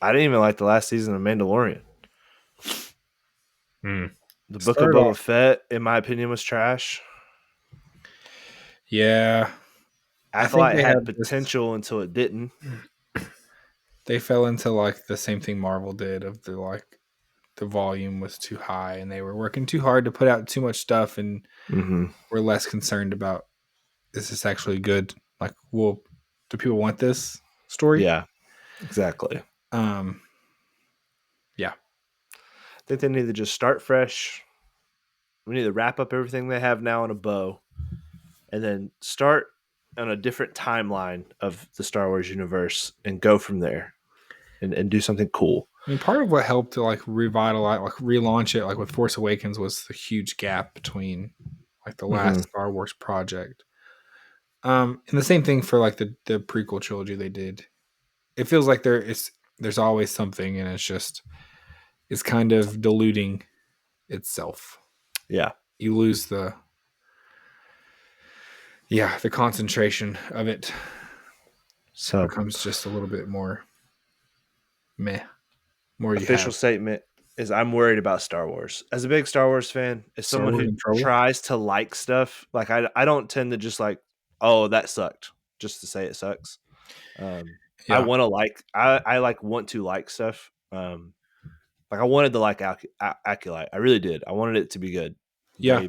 I didn't even like the last season of Mandalorian. The Book of Boba Fett, in my opinion, was trash. Yeah. I thought it had potential until it didn't. They fell into like the same thing Marvel did, of the volume was too high and they were working too hard to put out too much stuff, and were less concerned about, is this actually good? Like, do people want this story? Yeah, exactly. Yeah. I think they need to just start fresh. We need to wrap up everything they have now in a bow, and then start on a different timeline of the Star Wars universe and go from there and do something cool. I mean, part of what helped to like revitalize, like relaunch it, like with Force Awakens, was the huge gap between like the last Star Wars project. And the same thing for like the prequel trilogy they did. It feels like there's always something, and it's kind of diluting itself. Yeah. You lose the concentration of it. So it becomes just a little bit more meh. More official statement is, I'm worried about Star Wars. As a big Star Wars fan, as someone who tries to like stuff, like I don't tend to just like, oh, that sucked, just to say it sucks. I want to like, I like want to like stuff. Like I wanted to like Acolyte. I really did. I wanted it to be good. Yeah.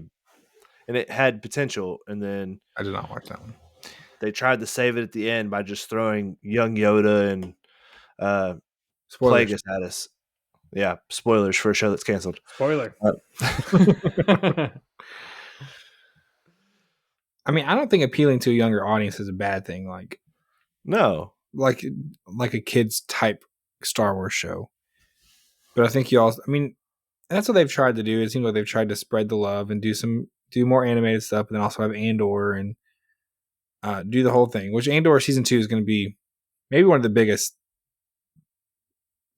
And it had potential. And then I did not watch that one. They tried to save it at the end by just throwing young Yoda and Plagueis at us. Yeah, spoilers for a show that's canceled. Spoiler. I mean, I don't think appealing to a younger audience is a bad thing. Like, no, like a kids type Star Wars show. But I think that's what they've tried to do. It seems like they've tried to spread the love and do more animated stuff, but then also have Andor and do the whole thing. Which Andor season 2 is going to be maybe one of the biggest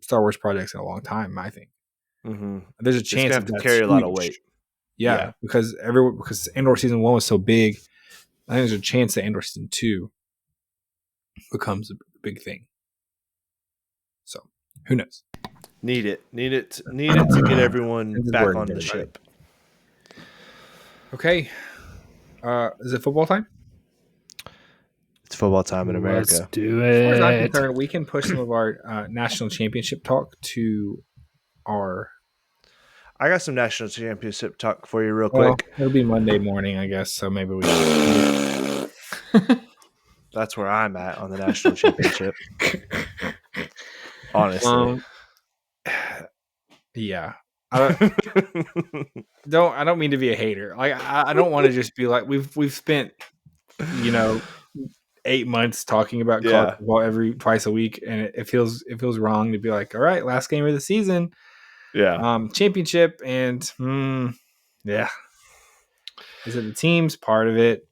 Star Wars projects in a long time, I think. There's a chance to carry a lot of weight. Yeah, because Andor season 1 was so big. I think there's a chance that Andor season 2 becomes a big thing. So who knows? Need it to get everyone back on the ship. Okay. Is it football time? It's football time in America. Let's do it. As far as I'm concerned, we can push some of our national championship talk to our... I got some national championship talk for you real quick. It'll be Monday morning, I guess, so maybe we That's where I'm at on the national championship. Honestly. Yeah. I don't mean to be a hater. Like I don't want to just be like, we've spent 8 months talking about college football twice a week, and it feels wrong to be like, all right, last game of the season. Yeah. Championship, and yeah. Is it the teams? Part of it.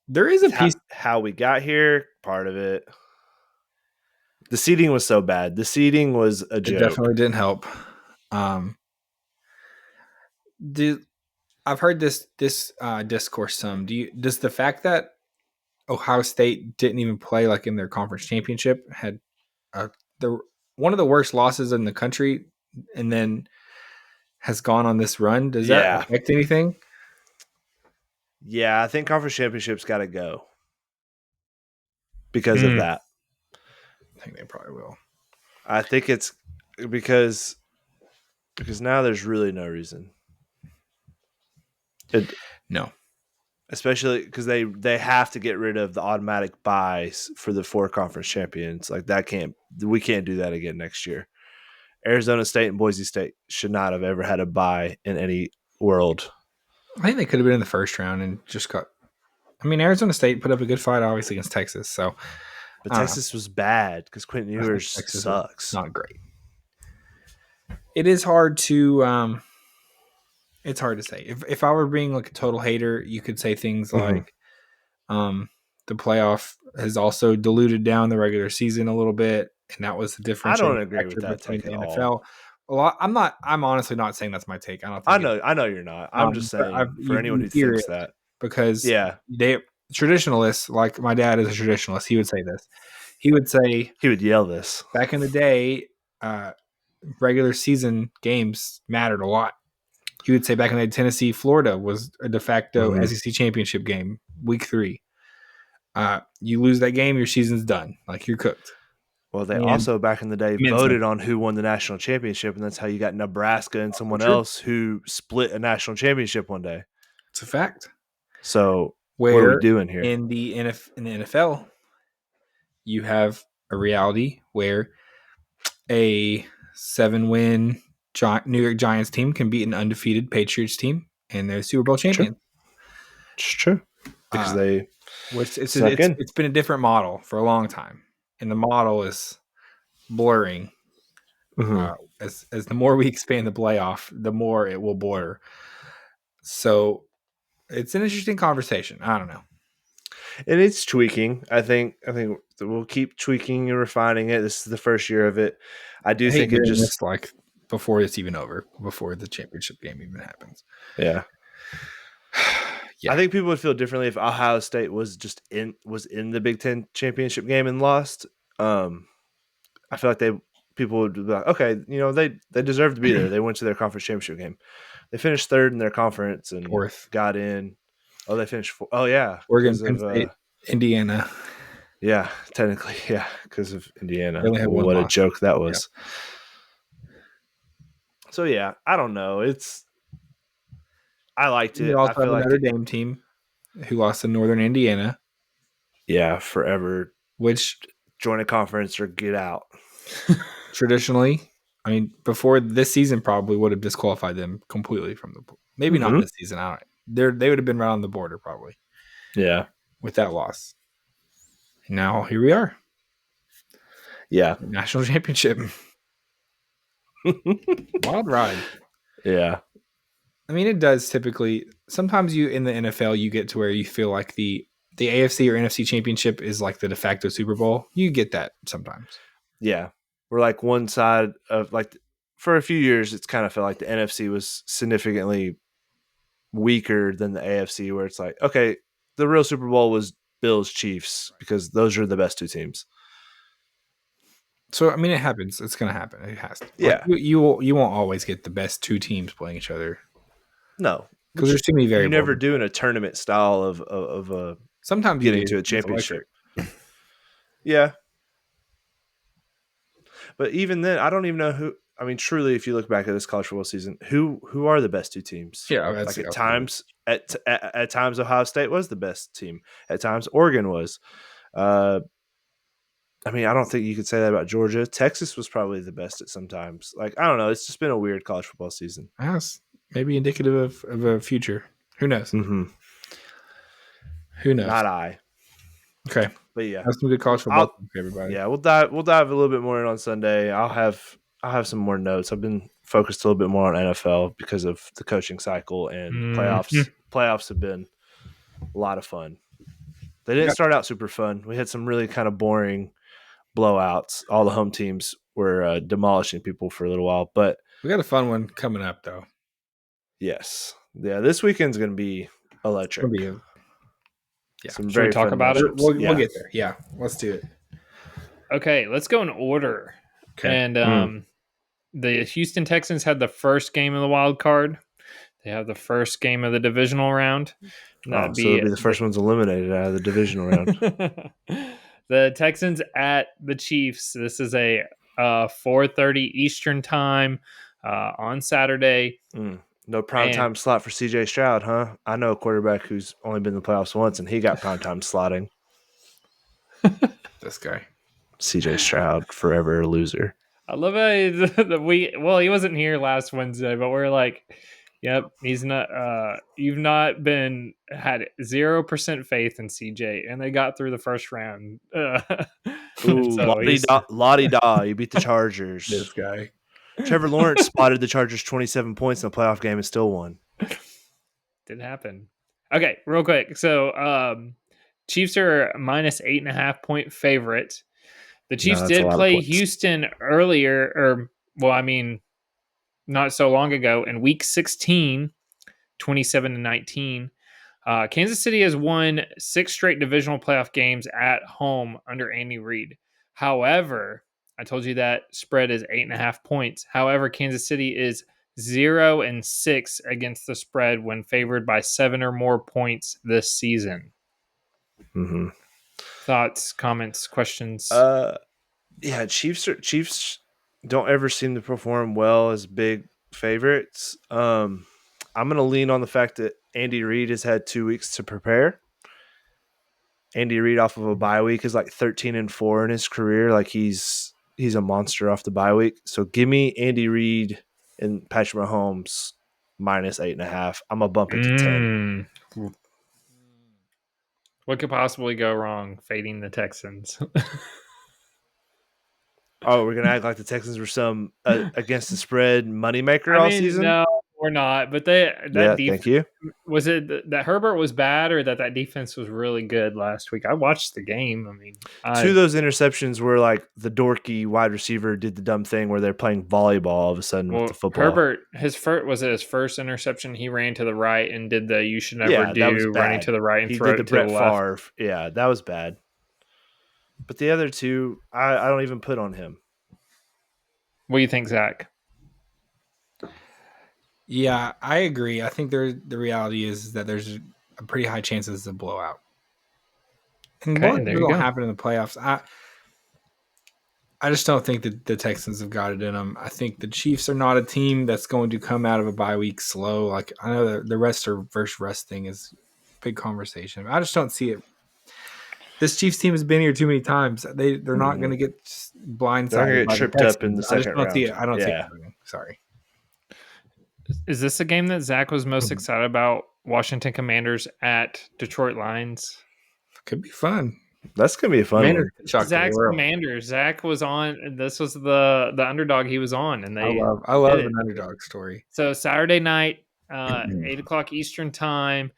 There is a piece how we got here, part of it. The seating was so bad. The seating was a joke. It definitely didn't help. I've heard this discourse some. Does the fact that Ohio State didn't even play like in their conference championship, had one of the worst losses in the country, and then has gone on this run, does that affect anything? Yeah, I think conference championships got to go because of that. I think they probably will. I think it's because now there's really no reason. No. Especially because they have to get rid of the automatic buys for the 4 conference champions. Like we can't do that again next year. Arizona State and Boise State should not have ever had a bye in any world. I think they could have been in the first round and just got. I mean, Arizona State put up a good fight, obviously, against Texas. So, but Texas was bad because Quentin Ewers sucks. Not great. It is hard to. It's hard to say. If I were being like a total hater, you could say things like, the playoff has also diluted down the regular season a little bit, and that was the difference. I don't agree with that take at all. Well, I'm honestly not saying that's my take. I don't think I know you're not. I'm just saying for anyone who thinks that. Because they traditionalists, like my dad is a traditionalist, he would say this. He would yell this. Back in the day, regular season games mattered a lot. He would say back in the day, Tennessee, Florida was a de facto SEC championship game, week 3. You lose that game, your season's done. Like, you're cooked. Well, they also back in the day voted on who won the national championship, and that's how you got Nebraska and someone else who split a national championship one day. It's a fact. So what are we doing here? In the NFL, you have a reality where a 7-win New York Giants team can beat an undefeated Patriots team, and they're Super Bowl champions. It's true. Because it's been a different model for a long time, and the model is blurring. As the more we expand the playoff, the more it will blur. So it's an interesting conversation. I don't know. And it's tweaking. I think we'll keep tweaking and refining it. This is the first year of it. I think it just like before it's even over, before the championship game even happens. Yeah. I think people would feel differently if Ohio State was in the Big Ten championship game and lost. I feel like people would be like, okay, they deserve to be there. They went to their conference championship game. They finished 3rd in their conference and 4th. Got in. Oh, they finished 4th. Oh, yeah. Oregon, Penn State, Indiana. Yeah, technically, yeah, because of Indiana. What a joke that was. Yeah. So, yeah, I don't know. I liked it. You also I feel have a Notre Dame team who lost to Northern Indiana. Yeah, forever. Which join a conference or get out. Traditionally, I mean, before this season probably would have disqualified them completely from the – maybe not this season. I don't know. They would have been right on the border probably. Yeah. With that loss. Now, here we are. Yeah. National championship. Wild ride. Yeah. I mean, it does typically. Sometimes you in the NFL, you get to where you feel like the AFC or NFC championship is like the de facto Super Bowl. You get that sometimes. Yeah. We're like one side of like for a few years, it's kind of felt like the NFC was significantly weaker than the AFC, where it's like, okay, the real Super Bowl was Bills Chiefs because those are the best 2 teams. So, I mean, it happens. It's going to happen. It has to. Yeah. Like, you won't always get the best 2 teams playing each other. No. Because there's too many variables. You never do in a tournament style of a sometimes getting to a championship. Yeah. But even then, I don't even know who. I mean, truly, if you look back at this college football season, who are the best 2 teams? Yeah, like at times, at times, Ohio State was the best team. At times, Oregon was. I mean, I don't think you could say that about Georgia. Texas was probably the best at sometimes. Like, I don't know. It's just been a weird college football season. Yes, maybe indicative of a future. Who knows? Mm-hmm. Who knows? Not I. Okay. But yeah, that's some good college football for everybody. Yeah, we'll dive a little bit more in on Sunday. I'll have some more notes. I've been focused a little bit more on NFL because of the coaching cycle and playoffs. Playoffs have been a lot of fun. They didn't start out super fun. We had some really kind of boring blowouts. All the home teams were demolishing people for a little while, but we got a fun one coming up though. Yes, yeah. This weekend's going to be electric. Should we talk about it? We'll get there. Yeah, let's do it. Okay, let's go in order. Okay. And the Houston Texans had the first game of the wild card. They have the first game of the divisional round. So it'll be the first one's eliminated out of the divisional round. The Texans at the Chiefs. This is a 4:30 Eastern time on Saturday. No primetime slot for CJ Stroud, huh? I know a quarterback who's only been in the playoffs once, and he got primetime slotting. This guy. CJ Stroud, forever a loser. I love how he wasn't here last Wednesday, but we're like, yep, he's not. You've not had 0% faith in CJ, and they got through the first round. Ooh, So Lottie da, you beat the Chargers. This guy. Trevor Lawrence spotted the Chargers 27 points in a playoff game and still won. Didn't happen. Okay, real quick. So, Chiefs are minus 8.5 point favorite. The Chiefs did play Houston earlier, not so long ago in week 16, 27-19. Kansas City has won 6 straight divisional playoff games at home under Andy Reid. However, I told you that spread is 8.5 points. However, Kansas City is 0-6 against the spread when favored by 7 or more points this season. Mm-hmm. Thoughts, comments, questions? Yeah, Chiefs don't ever seem to perform well as big favorites. I'm going to lean on the fact that Andy Reid has had 2 weeks to prepare. Andy Reid off of a bye week is like 13-4 in his career. Like he's a monster off the bye week. So give me Andy Reid and Patrick Mahomes minus 8.5. I'm gonna bump it to 10. What could possibly go wrong? Fading the Texans. Oh, we're gonna act like the Texans were some against the spread moneymaker all season. No, we're not. But defense, thank you. Was it that Herbert was bad, or that defense was really good last week? I watched the game. 2 of those interceptions were like the dorky wide receiver did the dumb thing where they're playing volleyball all of a sudden with the football. Herbert, his first interception? He ran to the right and did the "you should never do" running to the right and throw it to Brett the left. Favre. Yeah, that was bad. But the other 2, I don't even put on him. What do you think, Zach? Yeah, I agree. I think the reality is that there's a pretty high chance it's a blowout. And what will happen in the playoffs? I just don't think that the Texans have got it in them. I think the Chiefs are not a team that's going to come out of a bye week slow. Like, I know that the rest or versus rest thing is a big conversation. I just don't see it. This Chiefs team has been here too many times. They're not going to get blindsided. They're going to get tripped up in the second round. I don't see it happening. Sorry. Is this a game that Zach was most excited about? Washington Commanders at Detroit Lions. Could be fun. That's gonna be a fun one. Zach's Commanders. Zach was on. This was the underdog he was on, and I love an underdog story. So Saturday night, 8:00 Eastern time.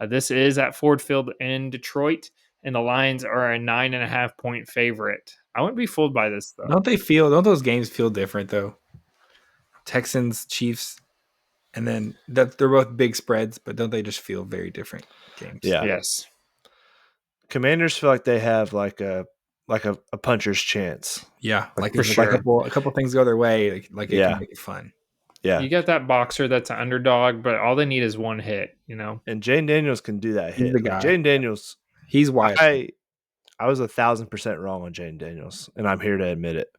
This is at Ford Field in Detroit, and the Lions are a 9.5 point favorite. I wouldn't be fooled by this though. Don't those games feel different though? Texans, Chiefs, and then they're both big spreads, but don't they just feel very different games? Yeah. Yes. Commanders feel like they have like a puncher's chance. Yeah, like for sure. A couple things go their way, like it can make it fun. Yeah, you got that boxer that's an underdog, but all they need is one hit, And Jane Daniels can do that hit. He's the guy. Jane Daniels, he's wild. I was 1,000% wrong on Jane Daniels, and I'm here to admit it.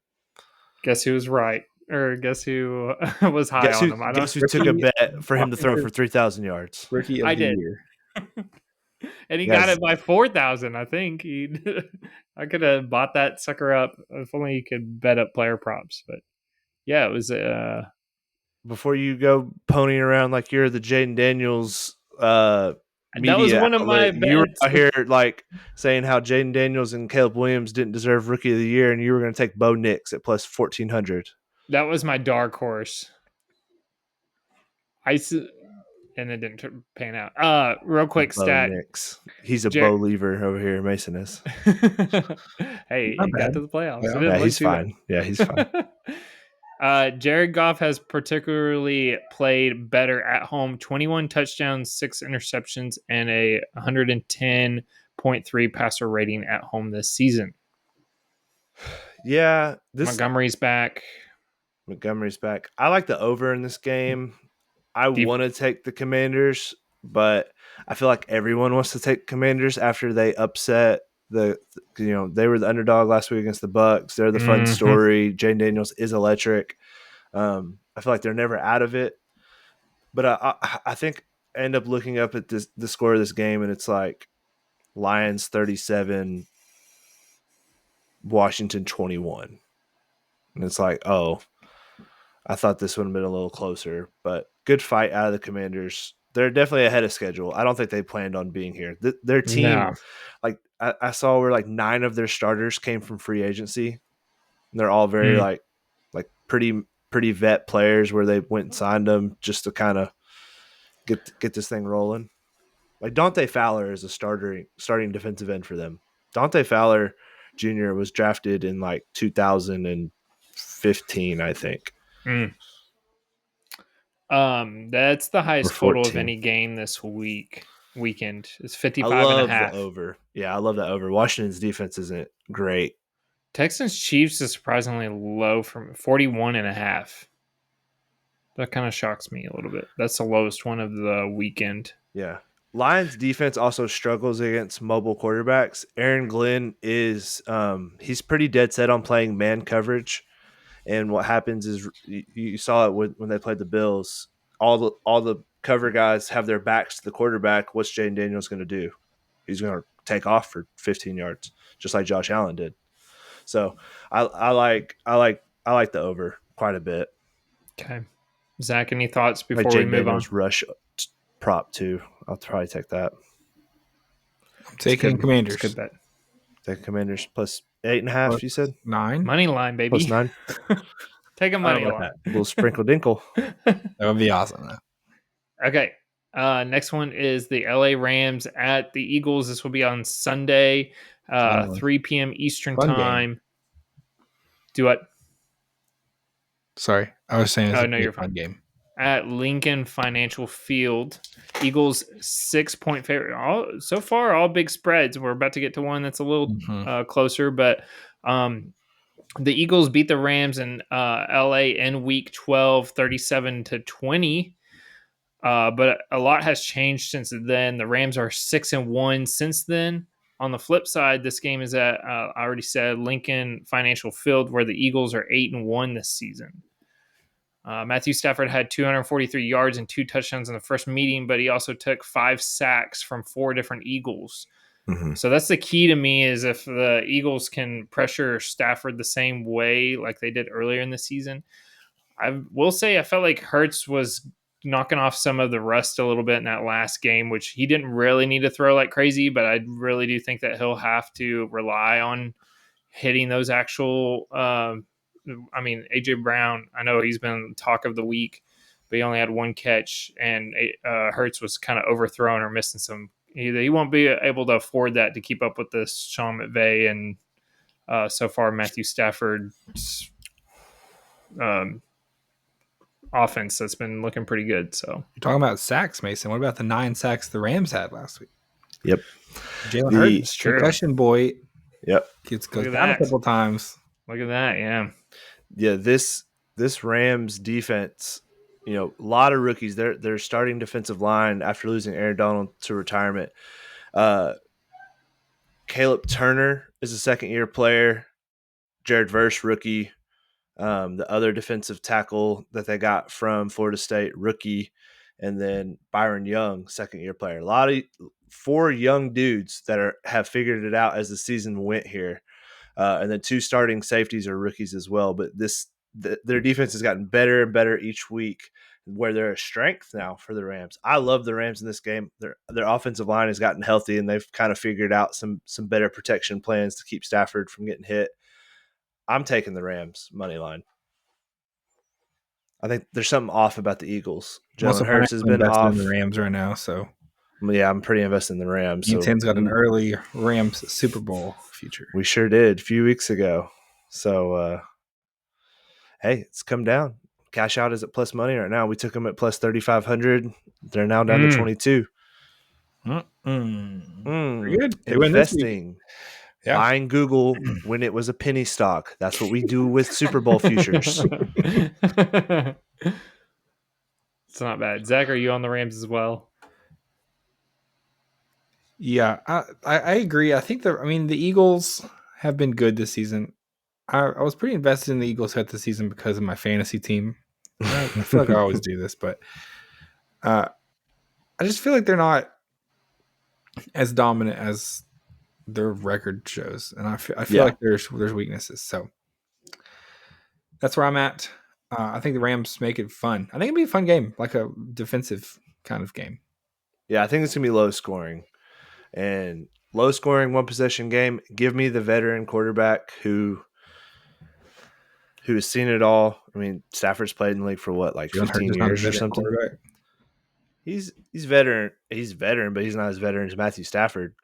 Guess who was right, or guess who was high on him? Guess who took a bet for him to throw for 3,000 yards? Rookie of the year. And he got it by 4,000. I think I could have bought that sucker up if only he could bet up player props. But yeah, it was. Before you go ponying around like you're the Jaden Daniels media that was one of my bets. You were out here like saying how Jaden Daniels and Caleb Williams didn't deserve Rookie of the Year, and you were going to take Bo Nix at plus 1,400. That was my dark horse. And it didn't pan out. Real quick stat. Nix. He's a Bo lever over here. Mason is. Hey, he got to the playoffs. Yeah, he's fine. Yeah, he's fine. Jared Goff has particularly played better at home. 21 touchdowns, 6 interceptions, and a 110.3 passer rating at home this season. Yeah. Montgomery's back. I like the over in this game. I want to take the Commanders, but I feel like everyone wants to take Commanders after they upset they were the underdog last week against the Bucks. They're the fun story. Jane Daniels is electric. I feel like they're never out of it. But I think I end up looking up at the score of this game, and it's like Lions 37, Washington 21. And it's like, oh, I thought this would have been a little closer, but good fight out of the Commanders. They're definitely ahead of schedule. I don't think they planned on being here. Their team, like I saw where like 9 of their starters came from free agency. And they're all very like pretty vet players where they went and signed them just to kind of get this thing rolling. Like Dante Fowler is a starting defensive end for them. Dante Fowler Jr. was drafted in like 2015, I think. That's the highest total of any game this weekend. It's 55 I love and a half. the over. Yeah, I love that over. Washington's defense isn't great. Texans Chiefs is surprisingly low from 41 and a half. That kind of shocks me a little bit. That's the lowest one of the weekend. Yeah. Lions defense also struggles against mobile quarterbacks. Aaron Glenn is he's pretty dead set on playing man coverage. And what happens is you saw it when they played the Bills. All the cover guys have their backs to the quarterback. What's Jane Daniels going to do? He's going to take off for 15 yards, just like Josh Allen did. So I like the over quite a bit. Okay, Zach, any thoughts before like we move Daniels on? Rush prop too. I'll probably take that. I'm taking Commanders. Good bet. Take Commanders plus 8.5. Plus you said 9 money line, baby. Plus 9. Take a money line. That. A little sprinkle dinkle. That would be awesome. Okay. Next one is the LA Rams at the Eagles. This will be on Sunday, 3 p.m. Eastern time. Game. Do what? Sorry, I was saying. Oh no, you're fine. Game at Lincoln Financial Field. Eagles 6-point favorite. So far, all big spreads. We're about to get to one that's a little closer, but the Eagles beat the Rams in LA in Week 12, 37-20. But a lot has changed since then. The Rams are 6-1 since then. On the flip side, this game is at I already said Lincoln Financial Field, where the Eagles are 8-1 this season. Matthew Stafford had 243 yards and 2 touchdowns in the first meeting, but he also took 5 sacks from 4 different Eagles. So that's the key to me, is if the Eagles can pressure Stafford the same way like they did earlier in the season. I will say I felt like Hurts was knocking off some of the rust a little bit in that last game, which he didn't really need to throw like crazy, but I really do think that he'll have to rely on hitting those actual AJ Brown, I know he's been talk of the week, but he only had 1 catch, and Hurts was kind of overthrown or missing some. He won't be able to afford that to keep up with this Sean McVay and so far Matthew Stafford's offense that's been looking pretty good. So you're talking about sacks, Mason. What about the 9 sacks the Rams had last week? Yep. Jalen Hurts, concussion boy. Yep. Gets goes down a couple times. Look at that, yeah. Yeah, this Rams defense, a lot of rookies. Their starting defensive line after losing Aaron Donald to retirement. Caleb Turner is a second-year player. Jared Verse, rookie. The other defensive tackle that they got from Florida State, rookie. And then Byron Young, second-year player. A lot of 4 young dudes that have figured it out as the season went here. And then 2 starting safeties are rookies as well. But their defense has gotten better and better each week, where they're a strength now for the Rams. I love the Rams in this game. Their offensive line has gotten healthy, and they've kind of figured out some better protection plans to keep Stafford from getting hit. I'm taking the Rams money line. I think there's something off about the Eagles. Jalen Hurts has been off. In the Rams right now, so yeah, I'm pretty invested in the Rams. Tim's got an early Rams Super Bowl future. We sure did a few weeks ago. So, hey, it's come down. Cash out is at plus money right now. We took them at plus 3,500. They're now down to 22. Pretty good. They win this week. Yeah. Buying Google when it was a penny stock. That's what we do with Super Bowl futures. It's not bad. Zach, are you on the Rams as well? Yeah, I agree. I think the Eagles have been good this season. I was pretty invested in the Eagles at the season because of my fantasy team. I feel like I always do this, but I just feel like they're not as dominant as their record shows, and I feel like there's weaknesses. So that's where I'm at. I think the Rams make it fun. I think it'd be a fun game, like a defensive kind of game. Yeah, I think it's gonna be low scoring, and low scoring one possession game. Give me the veteran quarterback who has seen it all. I mean, Stafford's played in the league for what, like 15 years or something. He's veteran. He's veteran, but he's not as veteran as Matthew Stafford.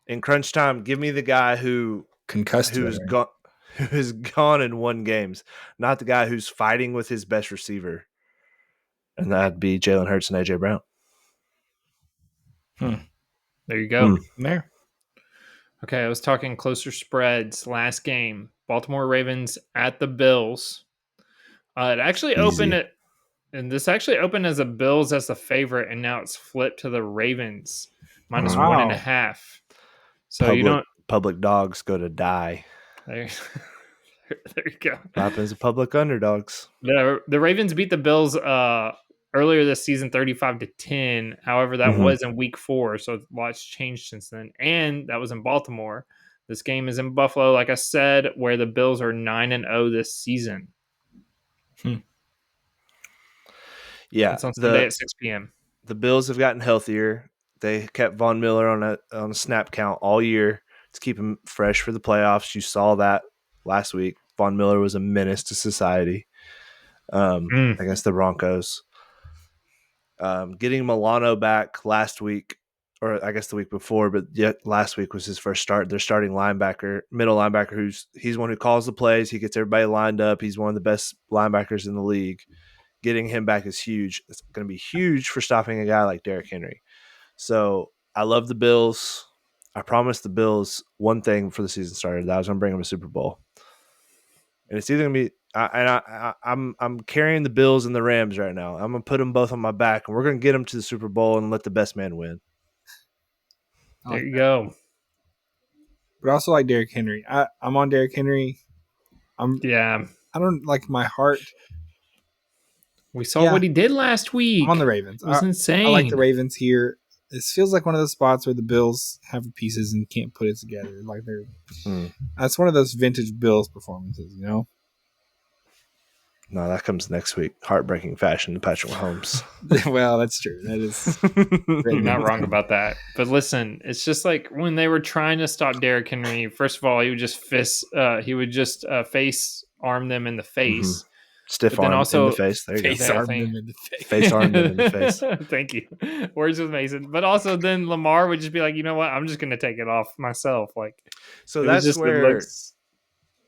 In crunch time, give me the guy who's gone and won games, not the guy who's fighting with his best receiver, and that'd be Jalen Hurts and AJ Brown. There you go. There. Okay, I was talking closer spreads. Last game, Baltimore Ravens at the Bills. It actually opened it, and this actually opened as a Bills as the favorite, and now it's flipped to the Ravens minus 1.5. So public dogs go to die. There you go. What happens to public underdogs? The Ravens beat the Bills earlier this season 35-10. However, that was in week 4, so a lot's changed since then. And that was in Baltimore. This game is in Buffalo, like I said, where the Bills are 9-0 this season. Yeah. It's on Sunday at 6 p.m. The Bills have gotten healthier. They kept Von Miller on a snap count all year to keep him fresh for the playoffs. You saw that last week. Von Miller was a menace to society against the Broncos. Getting Milano back last week, or I guess the week before, but yet last week was his first start. Their starting middle linebacker, he's one who calls the plays. He gets everybody lined up. He's one of the best linebackers in the league. Getting him back is huge. It's going to be huge for stopping a guy like Derrick Henry. So I love the Bills. I promised the Bills one thing before the season started, that I was going to bring them a Super Bowl. And it's either going to be I'm carrying the Bills and the Rams right now. I'm going to put them both on my back, and we're going to get them to the Super Bowl and let the best man win. There you go. But I also like Derrick Henry. I'm on Derrick Henry. I don't like my heart. We saw what he did last week. I'm on the Ravens. It was insane. I like the Ravens here. This feels like one of those spots where the Bills have pieces and can't put it together. Like that's one of those vintage Bills performances, you know? No, that comes next week. Heartbreaking fashion to Patrick Mahomes. Well, that's true. That is You're not wrong about that. But listen, it's just like when they were trying to stop Derrick Henry, first of all, he would just face arm them in the face. Stiff arm in the face. There you face go. arm them in the face. Face arm them in the face. Thank you. Words with Mason. But also then Lamar would just be like, you know what? I'm just going to take it off myself. Like, so that's where,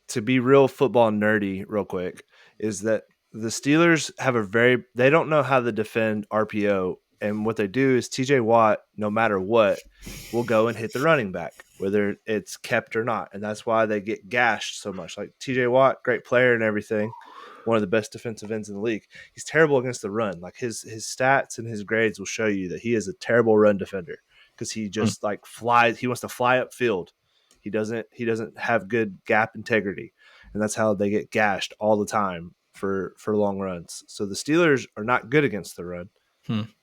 to be real football nerdy real quick, is that the Steelers have they don't know how to defend RPO. And what they do is TJ Watt, no matter what, will go and hit the running back, whether it's kept or not. And that's why they get gashed so much. Like TJ Watt, great player and everything, one of the best defensive ends in the league. He's terrible against the run. Like his stats and his grades will show you that he is a terrible run defender because he just like flies. He wants to fly upfield. He doesn't have good gap integrity. And that's how they get gashed all the time for long runs. So the Steelers are not good against the run.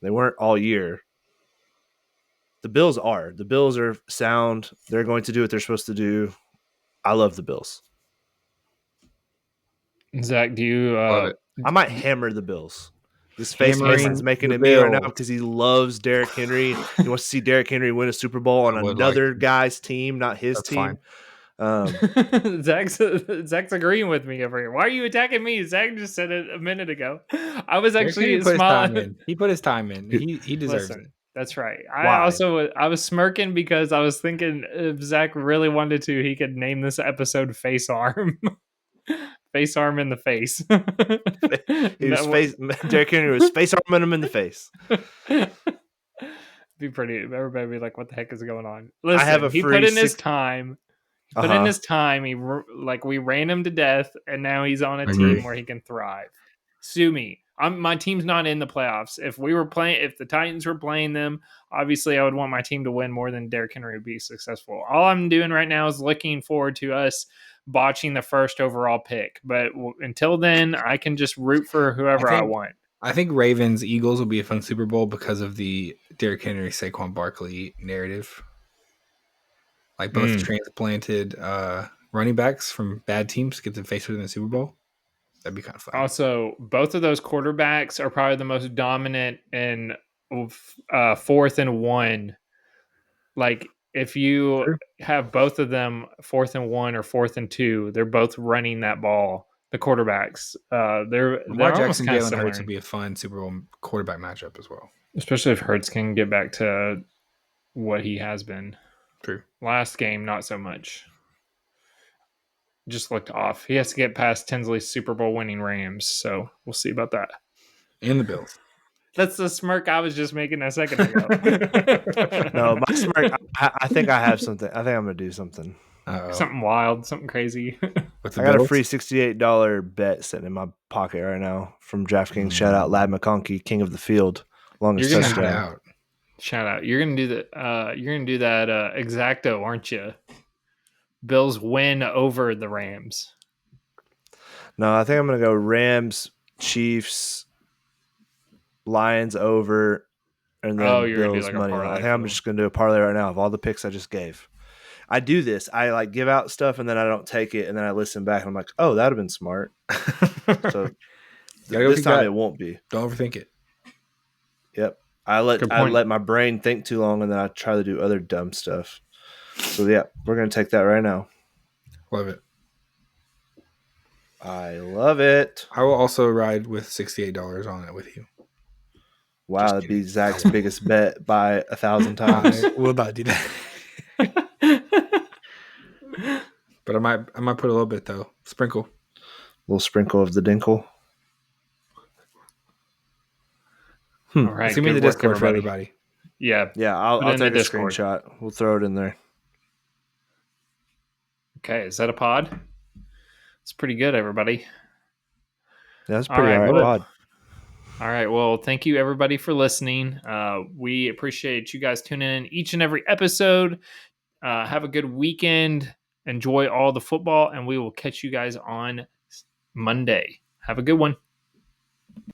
They weren't all year. The Bills are. The Bills are sound. They're going to do what they're supposed to do. I love the Bills. Zach, do you? I might hammer the Bills. This face Mason's making at me right now because he loves Derrick Henry. He wants to see Derrick Henry win a Super Bowl on another guy's team, not his team. Zach's agreeing with me over here. Why are you attacking me? Zach just said it a minute ago. I was actually smiling. He put his time in. He deserves it. That's right. I was smirking because I was thinking if Zach really wanted to, he could name this episode Face Arm. Face arm in the face. Derrick Henry was face arming him in the face. Be pretty. Everybody be like, "What the heck is going on?" Listen, he put in his time. In his time, we ran him to death, and now he's on a team where he can thrive. Sue me. My team's not in the playoffs. If the Titans were playing them, obviously I would want my team to win more than Derrick Henry to be successful. All I'm doing right now is looking forward to us botching the first overall pick. But until then, I can just root for whoever I want. I think Ravens Eagles will be a fun Super Bowl because of the Derrick Henry Saquon Barkley narrative. Like both transplanted running backs from bad teams get to face it in the Super Bowl. That'd be kind of fun. Also, both of those quarterbacks are probably the most dominant in 4th and 1. Like if you have both of them 4th and 1 or 4th and 2, they're both running that ball. The quarterbacks, they're almost kind of Jalen similar. Hurts would be a fun Super Bowl quarterback matchup as well, especially if Hurts can get back to what he has been. True. Last game, not so much. Just looked off. He has to get past Tinsley's Super Bowl winning Rams, so we'll see about that. And the Bills. That's the smirk I was just making a second ago. No, my smirk. I think I have something. I think I'm gonna do something. Uh-oh. Something wild, something crazy. With I got a free $68 bet sitting in my pocket right now from DraftKings. Shout out Lad McConkey, king of the field, longest touchdown. Shout out! You're gonna do that. You're gonna do that exacto, aren't you? Bills win over the Rams. No, I think I'm gonna go Rams, Chiefs, Lions over, and then Bills money line. I think I'm just gonna do a parlay right now of all the picks I just gave. I do this. I like give out stuff and then I don't take it, and then I listen back and I'm like, oh, that'd have been smart. So this time it won't be. Don't overthink it. Yep. I let my brain think too long, and then I try to do other dumb stuff. So yeah, we're gonna take that right now. Love it. I love it. I will also ride with $68 on it with you. Wow, that'd be Zach's biggest bet by 1,000 times. I will not do that. But I might put a little bit though. Sprinkle. A little sprinkle of the dinkle. All right. Send me the Discord for everybody. Yeah. Yeah, I'll take a screenshot. We'll throw it in there. Okay, is that a pod? It's pretty good, everybody. Yeah, that's pretty all right pod. All right. Well, thank you everybody for listening. We appreciate you guys tuning in each and every episode. Have a good weekend. Enjoy all the football, and we will catch you guys on Monday. Have a good one.